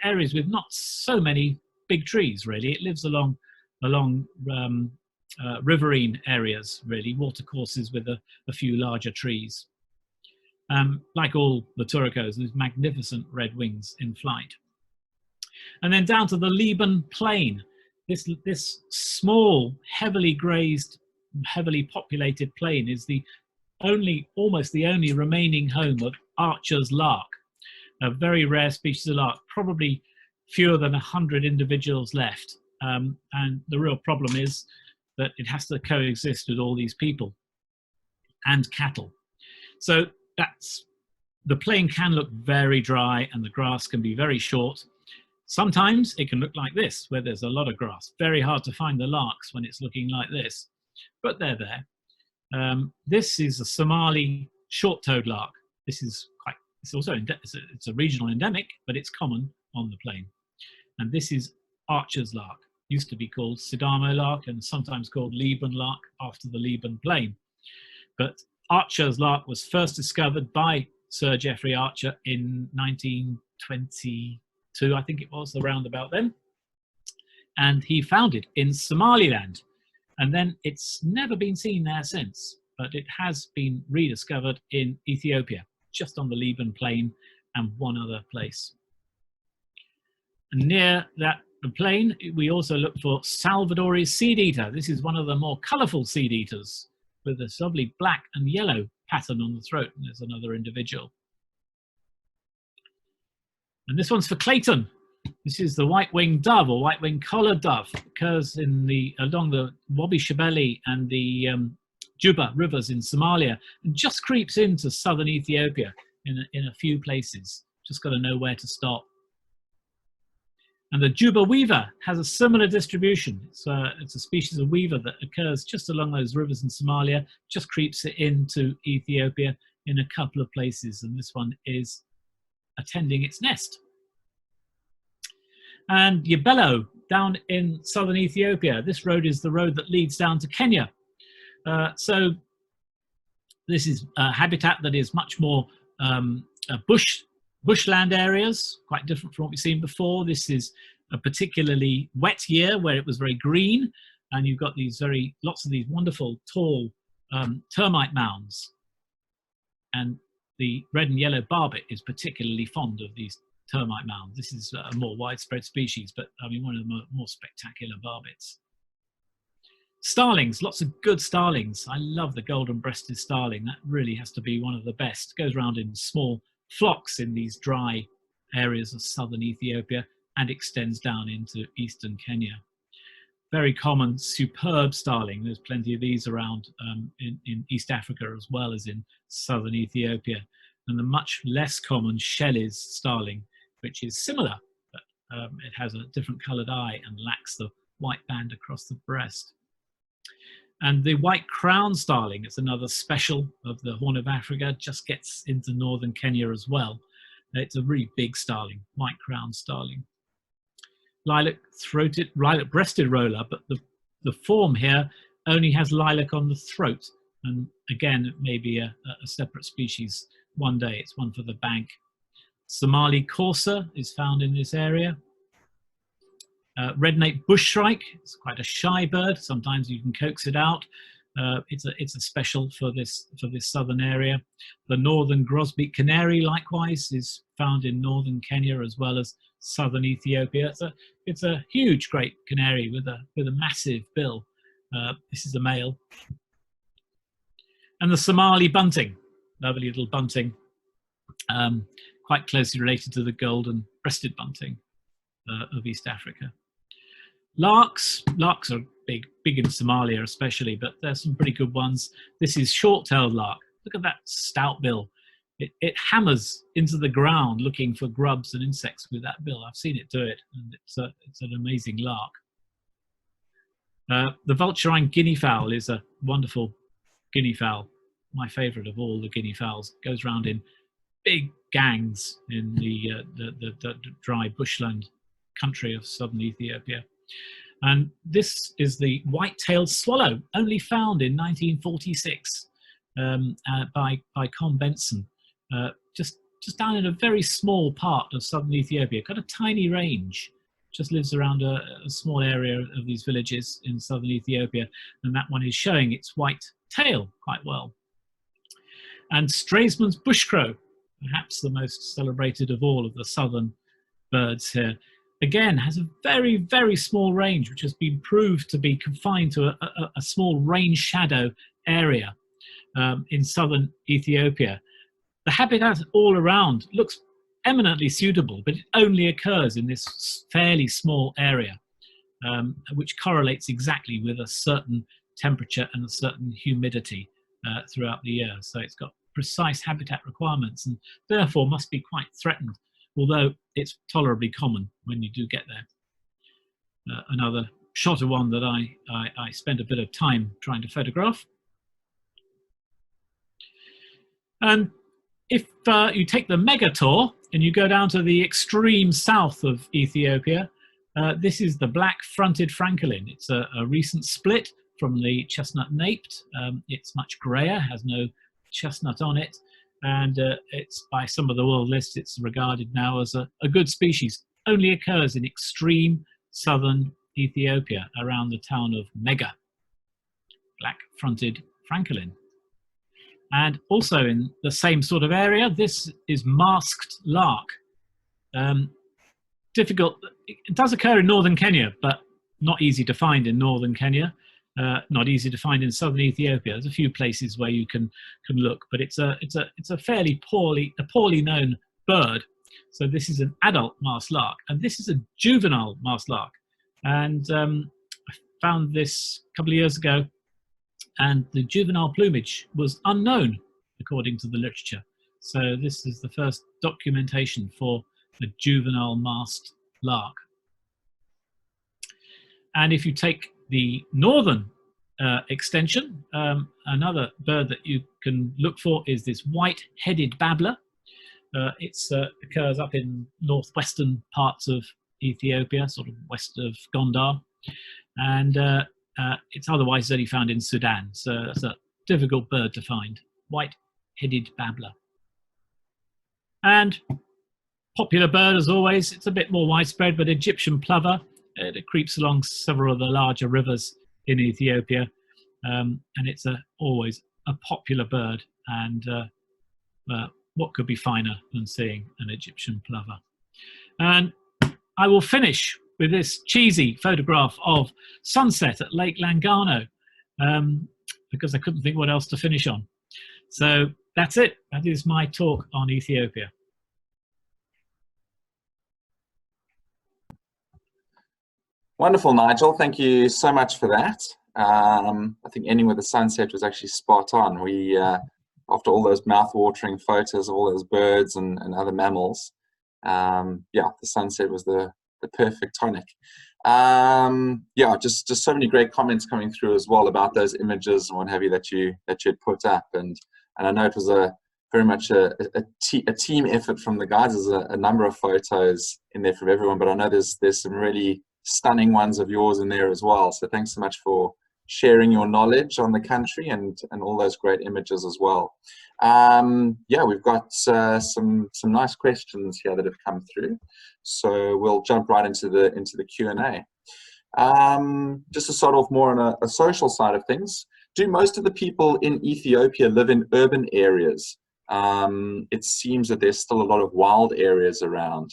areas with not so many big trees, really. It lives along riverine areas, really, watercourses with a few larger trees. Like all the turricos, these magnificent red wings in flight. And then down to the Leban Plain, this small, heavily grazed, heavily populated plain is almost the only remaining home of Archer's lark, a very rare species of lark, probably fewer than 100 individuals left. And the real problem is that it has to coexist with all these people and cattle. So the plain can look very dry and the grass can be very short. Sometimes it can look like this, where there's a lot of grass. Very hard to find the larks when it's looking like this, but they're there. This is a Somali short-toed lark. It's also it's a regional endemic, but it's common on the plain. And this is Archer's lark. Used to be called Sidamo lark and sometimes called Leban lark after the Leban plain. But Archer's lark was first discovered by Sir Geoffrey Archer in 1922, I think it was, around about then. And he found it in Somaliland. And then it's never been seen there since, but it has been rediscovered in Ethiopia, just on the Leban plain and one other place. And near the plain, we also look for Salvadori's seed eater. This is one of the more colourful seed eaters with a lovely black and yellow pattern on the throat. And there's another individual. And this one's for Clayton. This is the white-winged dove or white-winged collared dove. It occurs along the Wabi Shabeli and the Juba rivers in Somalia, and just creeps into southern Ethiopia in a few places. Just got to know where to stop. And the Juba weaver has a similar distribution. It's a species of weaver that occurs just along those rivers in Somalia, just creeps into Ethiopia in a couple of places. And this one is attending its nest. And Yabelo down in southern Ethiopia. This road is the road that leads down to Kenya. So this is a habitat that is much more bushland areas, quite different from what we've seen before. This is a particularly wet year where it was very green, and you've got lots of these wonderful tall termite mounds. And the red and yellow barbet is particularly fond of these termite mounds. This is a more widespread species, but I mean one of the more spectacular barbets. Starlings, lots of good starlings. I love the golden-breasted starling. That really has to be one of the best. It goes around in small flocks in these dry areas of southern Ethiopia and extends down into eastern Kenya. Very common, superb starling. There's plenty of these around in East Africa as well as in southern Ethiopia. And the much less common Shelley's starling, which is similar, but it has a different coloured eye and lacks the white band across the breast. And the white crown starling is another special of the Horn of Africa, just gets into northern Kenya as well. It's a really big starling, white crown starling. Lilac-throated, lilac-breasted roller, but the form here only has lilac on the throat. And again, it may be a separate species one day. It's one for the bank. Somali courser is found in this area. Red-naped bush shrike, it's quite a shy bird. Sometimes you can coax it out. It's a special for this southern area. The northern grosbeak canary likewise is found in northern Kenya as well as southern Ethiopia. It's a huge great canary with a massive bill. This is a male. And the Somali bunting, lovely little bunting, quite closely related to the golden breasted bunting of East Africa. Larks are big in Somalia especially, but there's some pretty good ones. This is short-tailed lark. Look at that stout bill. It hammers into the ground looking for grubs and insects with that bill. I've seen it do it, and it's an amazing lark. The vulturine guinea fowl is a wonderful guinea fowl, my favourite of all the guinea fowls. Goes around in big gangs in the dry bushland country of southern Ethiopia. And this is the white-tailed swallow, only found in 1946 by Con Benson, just down in a very small part of southern Ethiopia. Got a tiny range, just lives around a small area of these villages in southern Ethiopia, and that one is showing its white tail quite well. And Straisman's bush crow, perhaps the most celebrated of all of the southern birds here, again has a very, very small range, which has been proved to be confined to a small rain shadow area in southern Ethiopia. The habitat all around looks eminently suitable, but it only occurs in this fairly small area, which correlates exactly with a certain temperature and a certain humidity throughout the year. So it's got precise habitat requirements and therefore must be quite threatened, although it's tolerably common when you do get there. Another shot of one that I spent a bit of time trying to photograph. And if you take the mega tour and you go down to the extreme south of Ethiopia, this is the black-fronted francolin. It's a recent split from the chestnut-naped. It's much grayer, has no chestnut on it, and it's, by some of the world lists, it's regarded now as a good species. Only occurs in extreme southern Ethiopia around the town of Mega. Black-fronted francolin. And also in the same sort of area, this is masked lark. Difficult, it does occur in northern Kenya, but not easy to find in northern Kenya. Not easy to find in southern Ethiopia. There's a few places where you can look, but it's a fairly poorly known bird. So this is an adult masked lark, and this is a juvenile masked lark. And I found this a couple of years ago, and the juvenile plumage was unknown according to the literature. So this is the first documentation for a juvenile masked lark. And if you take the northern extension, another bird that you can look for is this white-headed babbler. It occurs up in northwestern parts of Ethiopia, sort of west of Gondar, and it's otherwise only found in Sudan, so it's a difficult bird to find. White-headed babbler. And popular bird as always, it's a bit more widespread, but Egyptian plover. It creeps along several of the larger rivers in Ethiopia, and it's always a popular bird, and what could be finer than seeing an Egyptian plover? And I will finish with this cheesy photograph of sunset at Lake Langano, because I couldn't think what else to finish on. So that's it. That is my talk on Ethiopia. Wonderful, Nigel. Thank you so much for that. I think ending with the sunset was actually spot on. We, after all those mouth-watering photos of all those birds and other mammals, yeah, the sunset was the perfect tonic. Yeah, just so many great comments coming through as well about those images and what have you that you'd put up, and I know it was very much a team effort from the guys. There's a number of photos in there from everyone, but I know there's some really stunning ones of yours in there as well. So thanks so much for sharing your knowledge on the country and all those great images as well. Yeah, we've got some nice questions here that have come through, so we'll jump right into the Q&A. Just to start off more on a social side of things, Do most of the people in Ethiopia live in urban areas? It seems that there's still a lot of wild areas around.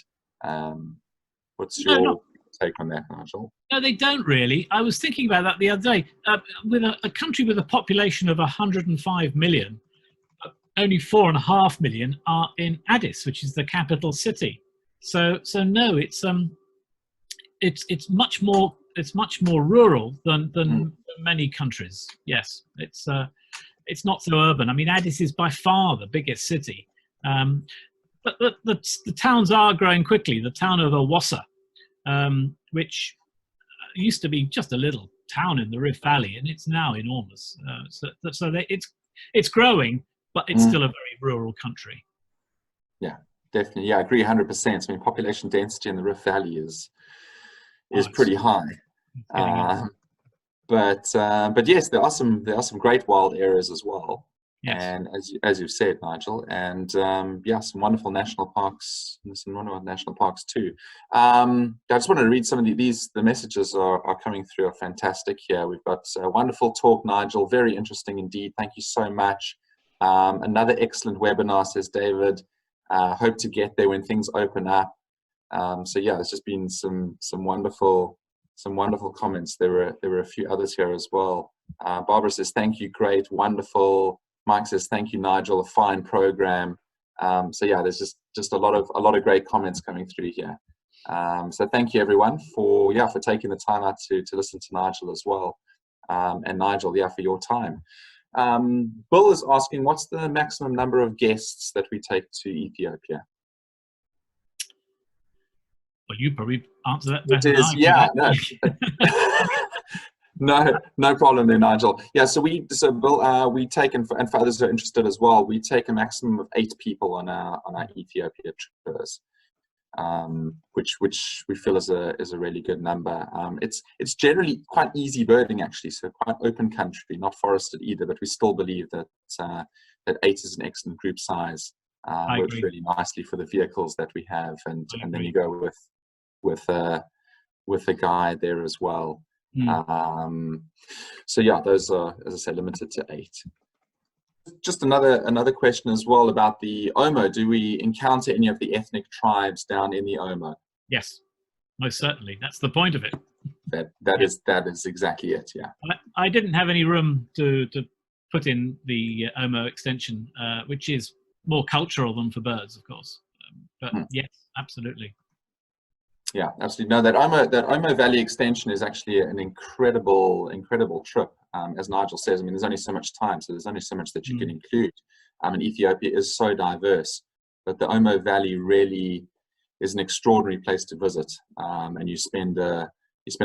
What's your take on that, Nigel? No, they don't really. I was thinking about that the other day. With a country with a population of 105 million, only 4.5 million are in Addis, which is the capital city. So no, it's much more rural than many countries. Yes, it's not so urban. I mean, Addis is by far the biggest city, but the towns are growing quickly. The town of Awash, which used to be just a little town in the Rift Valley, and it's now enormous. It's growing, but it's still a very rural country. Yeah, definitely. Yeah, I agree 100%. I mean, population density in the Rift Valley is pretty high. But yes, there are some great wild areas as well. Yes. And as you've said, Nigel, and some wonderful national parks, too. I just wanted to read some of these. The messages are coming through are fantastic here. We've got a wonderful talk, Nigel. Very interesting indeed. Thank you so much. Another excellent webinar, says David. Hope to get there when things open up. So yeah, there's just been some wonderful comments. There were a few others here as well. Barbara says, thank you, great, wonderful. Mike says, thank you, Nigel, a fine program. So yeah, there's just a lot of great comments coming through here. So thank you everyone for taking the time out to listen to Nigel as well. And Nigel, for your time. Bill is asking, what's the maximum number of guests that we take to Ethiopia? Well, you probably answer that better than I. No problem there, Nigel. Yeah, so Bill, we take, and for others who are interested as well, we take a maximum of 8 people on our Ethiopia tours, which we feel is a really good number. It's generally quite easy birding actually, so quite open country, not forested either, but we still believe that 8 is an excellent group size. Works really nicely for the vehicles that we have, and then you go with a guide there as well. So yeah, those are, as I said, limited to 8. Just another question as well about the Omo. Do we encounter any of the ethnic tribes down in the Omo? Yes, most certainly. That's the point of it. That is exactly it. Yeah. I didn't have any room to put in the Omo extension, which is more cultural than for birds, of course. But yes, absolutely. Yeah, absolutely. No, that Omo Valley extension is actually an incredible trip. As Nigel says, I mean, there's only so much time, so there's only so much that you can include. And Ethiopia is so diverse, but the Omo Valley really is an extraordinary place to visit. And you spend a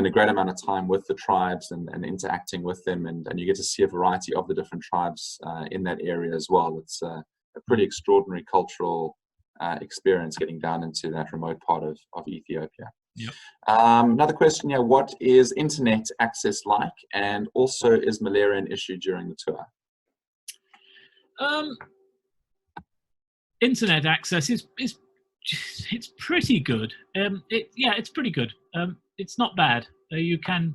great amount of time with the tribes and interacting with them, and you get to see a variety of the different tribes in that area as well. It's a pretty extraordinary cultural experience getting down into that remote part of Ethiopia. Yep. Another question here, what is internet access like, and also is malaria an issue during the tour? Internet access is it's pretty good. It's pretty good. It's not bad. It's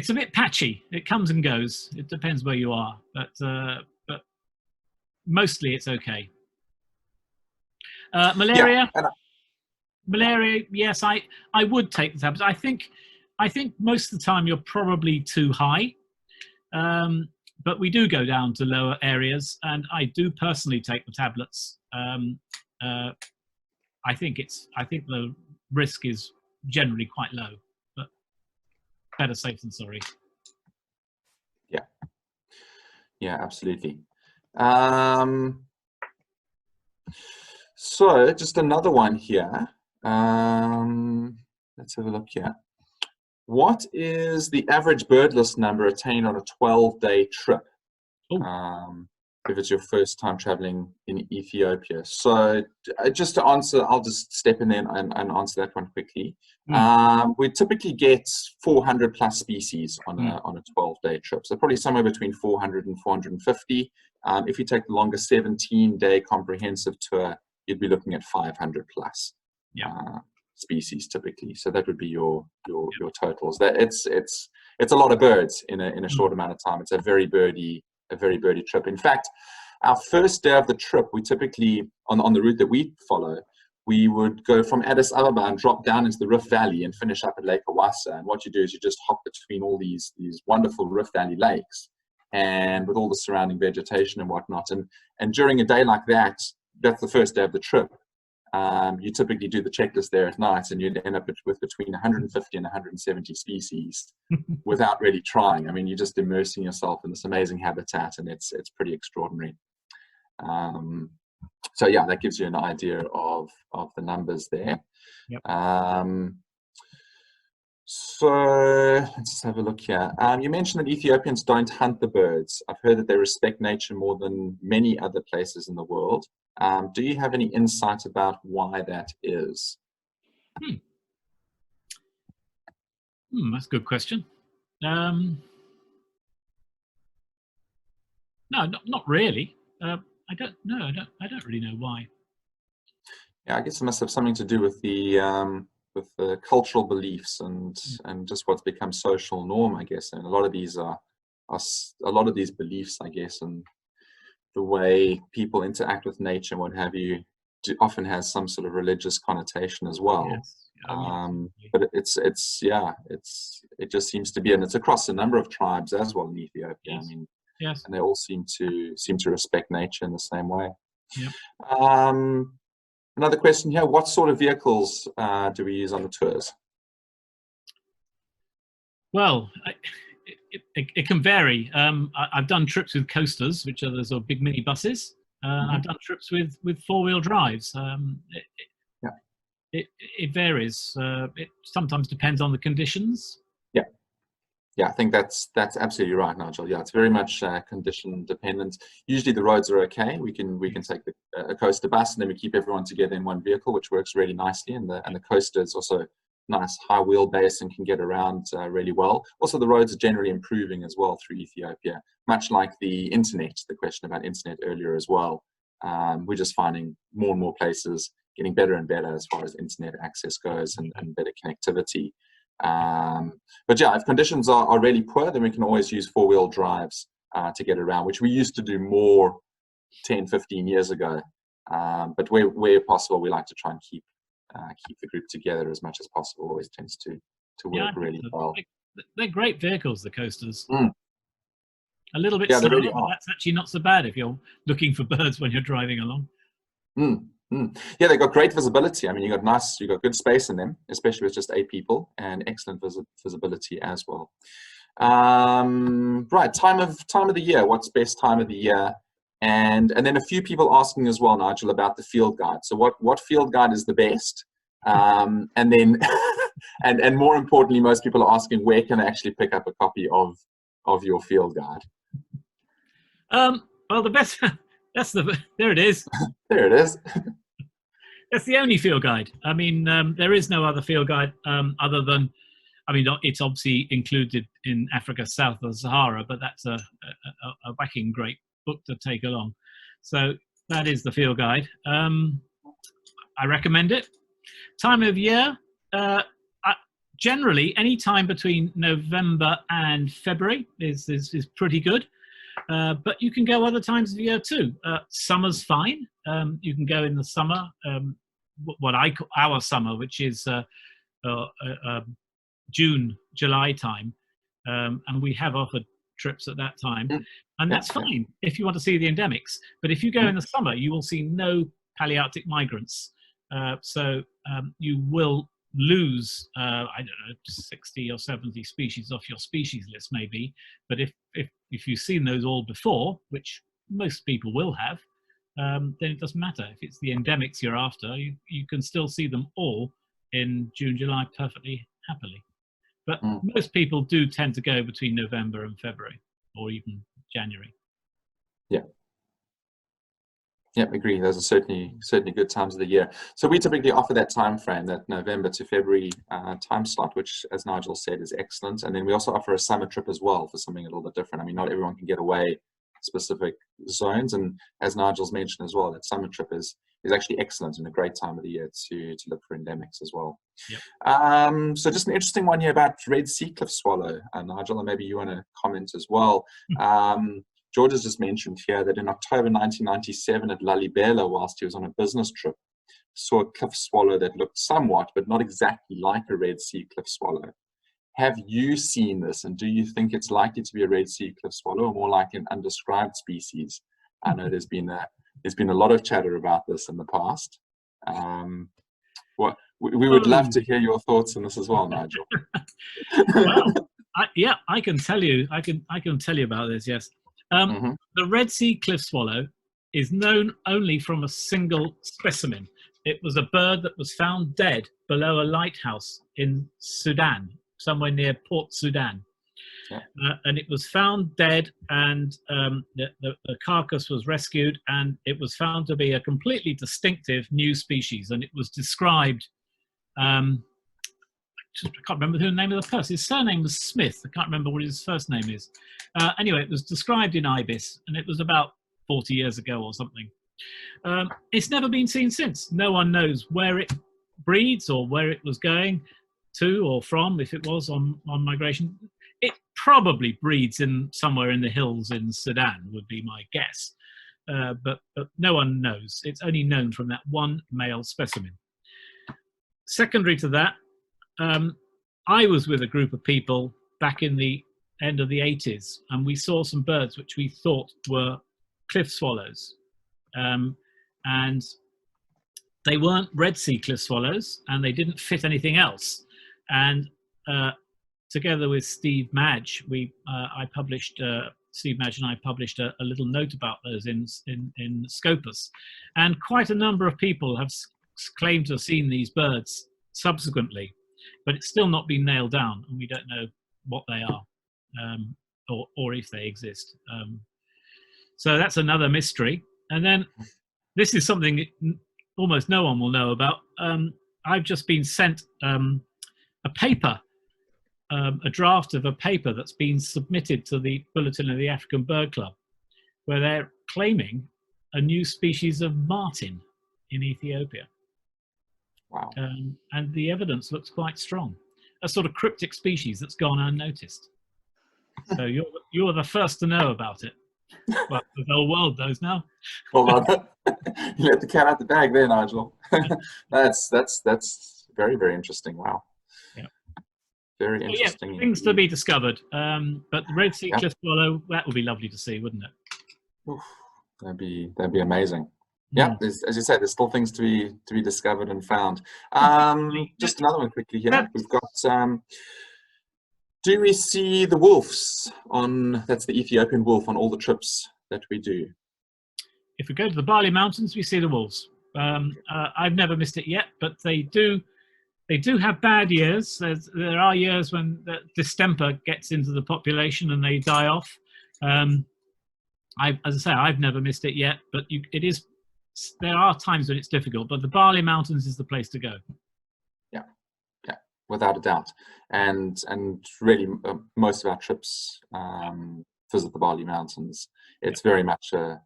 a bit patchy. It comes and goes. It depends where you are, but mostly it's okay. Malaria. Malaria. Yes, I would take the tablets. I think most of the time you're probably too high, but we do go down to lower areas, and I do personally take the tablets. I think the risk is generally quite low, but better safe than sorry. Yeah, absolutely. So just another one here. Let's have a look here. What is the average bird list number attained on a 12-day trip? If it's your first time traveling in Ethiopia. So just to answer, I'll just step in there and answer that one quickly. We typically get 400 plus species on a 12-day trip. So probably somewhere between 400 and 450. If you take the longer 17-day comprehensive tour, you'd be looking at 500 plus. species typically. So that would be your totals. That it's a lot of birds in a short amount of time. It's a very birdy trip. In fact, our first day of the trip, we typically on the route that we follow, we would go from Addis Ababa and drop down into the Rift Valley and finish up at Lake Awassa. And what you do is you just hop between all these wonderful Rift Valley lakes, and with all the surrounding vegetation and whatnot. And during a day like that, that's the first day of the trip. You typically do the checklist there at night, and you'd end up with between 150 and 170 species without really trying. I mean, you're just immersing yourself in this amazing habitat, and it's pretty extraordinary. So yeah, that gives you an idea of the numbers there. Yep. So let's just have a look here. You mentioned that Ethiopians don't hunt the birds. I've heard that they respect nature more than many other places in the world. Do you have any insight about why that is? That's a good question. No, not really. I don't know. I don't really know why. Yeah, I guess it must have something to do with the cultural beliefs and just what's become social norm, I guess. And a lot of these beliefs, I guess, and the way people interact with nature and what have you, often has some sort of religious connotation as well. Yes. But it just seems to be, and it's across a number of tribes as well in Ethiopia. Yes. I mean, yes. And they all seem to respect nature in the same way. Yep. Another question here: what sort of vehicles do we use on the tours? Well, it can vary. I've done trips with coasters, which are those sort of big mini buses. I've done trips with 4-wheel drives. It varies. It sometimes depends on the conditions. Yeah, I think that's absolutely right, Nigel. Yeah, it's very much condition dependent. Usually the roads are okay. We can take a coaster bus, and then we keep everyone together in one vehicle, which works really nicely. And the coaster is also nice, high wheelbase, and can get around really well. Also, the roads are generally improving as well through Ethiopia, much like the internet. The question about internet earlier as well. We're just finding more and more places getting better and better as far as internet access goes, and better connectivity. But yeah, if conditions are really poor, then we can always use 4-wheel drives to get around, which we used to do more 10-15 years ago. But where possible, we like to try and keep the group together as much as possible. Always tends to work really well. They're great vehicles, the coasters. A little bit slower, really but that's actually not so bad if you're looking for birds when you're driving along. Yeah, they've got great visibility. I mean, you got good space in them, especially with just 8 people, and excellent visibility as well. Right, time of the year. What's best time of the year? And then a few people asking as well, Nigel, about the field guide. So what field guide is the best? And then and more importantly, most people are asking, where can I actually pick up a copy of your field guide? Well, the best. There it is. There it is. That's the only field guide. I mean, there is no other field guide other than, I mean, it's obviously included in Africa south of the Sahara, but that's a whacking great book to take along. So that is the field guide. I recommend it. Time of year, generally any time between November and February is pretty good. But you can go other times of the year too. Summer's fine. You can go in the summer, what I call our summer, which is June, July time. And we have offered trips at that time. And that's fine if you want to see the endemics. But if you go in the summer, you will see no Palearctic migrants. So you will lose, I don't know, 60 or 70 species off your species list maybe. But if you've seen those all before, which most people will have, then it doesn't matter. If it's the endemics you're after, you can still see them all in June, July perfectly happily. But most people do tend to go between November and February, or even January. Yeah, agree. Those are certainly good times of the year. So we typically offer that time frame, that November to February time slot, which, as Nigel said, is excellent. And then we also offer a summer trip as well for something a little bit different. I mean, not everyone can get away specific zones. And as Nigel's mentioned as well, that summer trip is actually excellent and a great time of the year to look for endemics as well. Yep. So just an interesting one here about red sea cliff swallow, Nigel, and maybe you want to comment as well. George has just mentioned here that in October 1997 at Lalibela, whilst he was on a business trip, saw a cliff swallow that looked somewhat, but not exactly like a red sea cliff swallow. Have you seen this, and do you think it's likely to be a red sea cliff swallow, or more likely an undescribed species? I know there's been a lot of chatter about this in the past. We would love to hear your thoughts on this as well, Nigel. Well, I can tell you. I can tell you about this. Yes, the red sea cliff swallow is known only from a single specimen. It was a bird that was found dead below a lighthouse in Sudan, somewhere near Port Sudan. Yeah. And it was found dead, and the carcass was rescued, and it was found to be a completely distinctive new species. And it was described, I can't remember the name of the person. His surname was Smith. I can't remember what his first name is. Anyway, it was described in Ibis, and it was about 40 years ago or something. It's never been seen since. No one knows where it breeds or where it was going to or from, if it was on migration. It probably breeds in somewhere in the hills in Sudan, would be my guess. But no one knows. It's only known from that one male specimen. Secondary to that, I was with a group of people back in the end of the 80s, and we saw some birds which we thought were cliff swallows. And they weren't red sea cliff swallows, and they didn't fit anything else. And together with Steve Madge, Steve Madge and I published a little note about those in Scopus, and quite a number of people have claimed to have seen these birds subsequently, but it's still not been nailed down, and we don't know what they are, or if they exist. So that's another mystery. And then this is something almost no one will know about. I've just been sent a paper, a draft of a paper that's been submitted to the Bulletin of the African Bird Club, where they're claiming a new species of martin in Ethiopia. Wow. And the evidence looks quite strong. A sort of cryptic species that's gone unnoticed. So you're the first to know about it. Well, the whole world knows now. Well, you let the cat out the bag there, Nigel. That's very, very interesting. Wow. Yeah. Very interesting. Yeah, things to be discovered. But the red sea cliff swallow, that would be lovely to see, wouldn't it? Oof, that'd be amazing. Yeah, as you said, there's still things to be discovered and found. Just another one quickly here. We've got. Do we see the wolves that's the Ethiopian wolf on all the trips that we do? If we go to the Bale Mountains, we see the wolves. I've never missed it yet, but they do have bad years. There are years when the distemper gets into the population and they die off. As I say, I've never missed it yet, but there are times when it's difficult, but the Bale Mountains is the place to go. Yeah, without a doubt. And really, most of our trips visit the Bale Mountains. It's very much a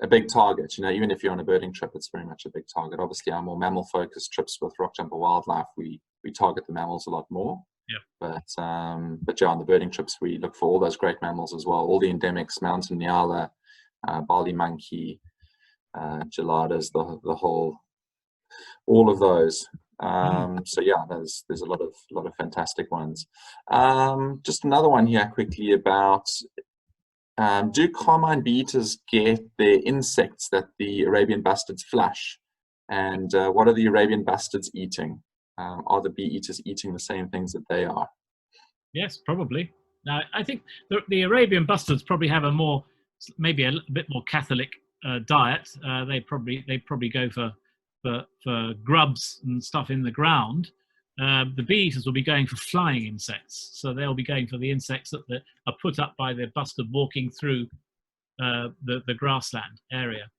big target. You know, even if you're on a birding trip, it's very much a big target. Obviously, our more mammal-focused trips with Rock Jumper Wildlife, we target the mammals a lot more. Yeah. But yeah, on the birding trips, we look for all those great mammals as well. All the endemics, mountain nyala, Bali monkey, geladas, the whole, all of those. So yeah, there's a lot of fantastic ones. Just another one here quickly about do carmine bee eaters get their insects that the Arabian bustards flush? And what are the Arabian bustards eating? Are the bee eaters eating the same things that they are? Yes, probably. Now, I think the Arabian bustards probably have maybe a bit more Catholic diet. They probably go for grubs and stuff in the ground. The bee eaters will be going for flying insects, so they'll be going for the insects that are put up by the bustard walking through the grassland area.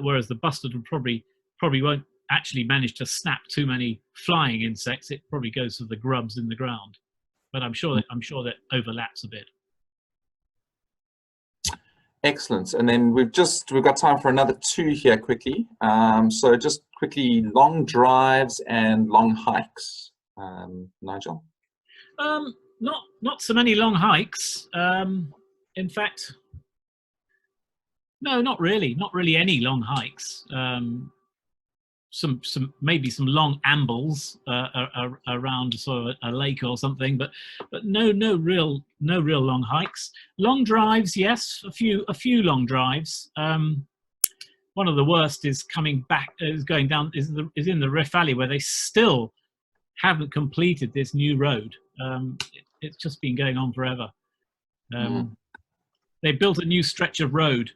Whereas the bustard will probably won't actually manage to snap too many flying insects. It probably goes for the grubs in the ground. But I'm sure that overlaps a bit. Excellent. And then we've got time for another 2 here quickly. So just quickly, long drives and long hikes. Nigel? Not so many long hikes. In fact, no, not really any long hikes. Maybe some long ambles around sort of a lake or something, but no real long hikes. Long drives, yes, a few long drives. One of the worst is coming back, is going down, is in the Rift Valley, where they still haven't completed this new road. It's just been going on forever. They built a new stretch of road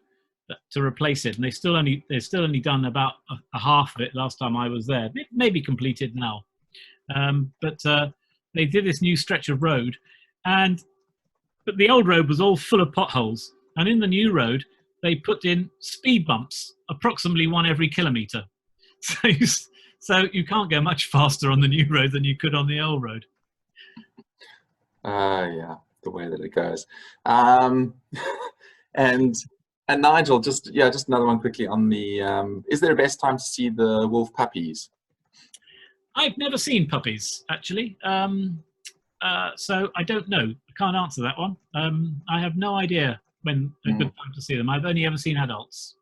to replace it, and they've still only done about a half of it last time I was there. It may be completed now, but they did this new stretch of road, but the old road was all full of potholes, and in the new road they put in speed bumps, approximately 1 every kilometre. So you can't go much faster on the new road than you could on the old road. Yeah, the way that it goes. And Nigel, just another one quickly on the, is there a best time to see the wolf puppies? I've never seen puppies, actually. So I don't know. I can't answer that one. I have no idea when a good time to see them. I've only ever seen adults.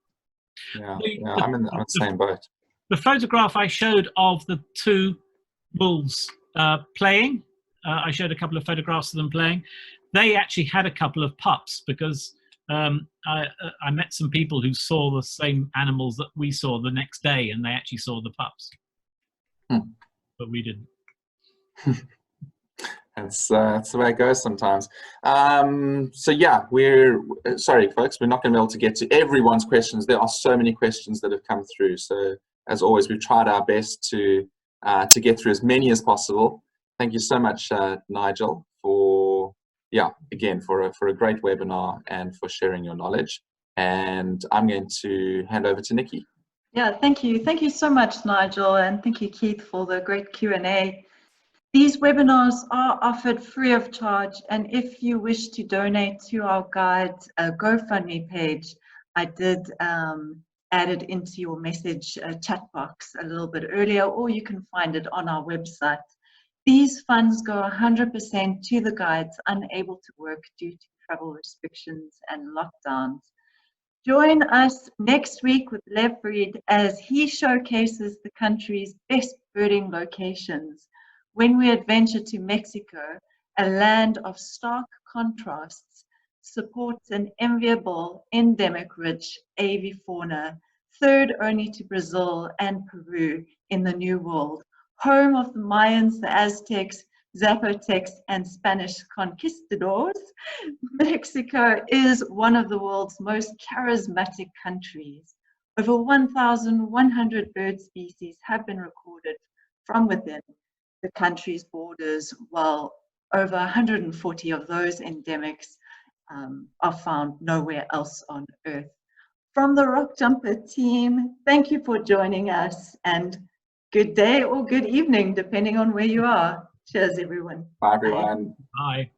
Yeah, I'm in the same boat. The photograph I showed of the 2 wolves playing, I showed a couple of photographs of them playing. They actually had a couple of pups, because I met some people who saw the same animals that we saw the next day, and they actually saw the pups. But we didn't. That's the way it goes sometimes. So yeah, sorry folks, we're not going to be able to get to everyone's questions. There are so many questions that have come through. So as always, we've tried our best to get through as many as possible. Thank you so much, Nigel, for a great webinar and for sharing your knowledge. And I'm going to hand over to Nikki. Yeah, thank you. Thank you so much, Nigel, and thank you, Keith, for the great Q&A. These webinars are offered free of charge, and if you wish to donate to our guide's GoFundMe page, I did add it into your message chat box a little bit earlier, or you can find it on our website. These funds go 100% to the guides unable to work due to travel restrictions and lockdowns. Join us next week with Lev Fried as he showcases the country's best birding locations when we adventure to Mexico, a land of stark contrasts, supports an enviable endemic rich avifauna, third only to Brazil and Peru in the New World. Home of the Mayans, the Aztecs, Zapotecs, and Spanish conquistadors, Mexico is one of the world's most charismatic countries. Over 1,100 bird species have been recorded from within the country's borders, while over 140 of those endemics are found nowhere else on Earth. From the Rock Jumper team, thank you for joining us, and good day or good evening, depending on where you are. Cheers, everyone. Bye, everyone. Bye.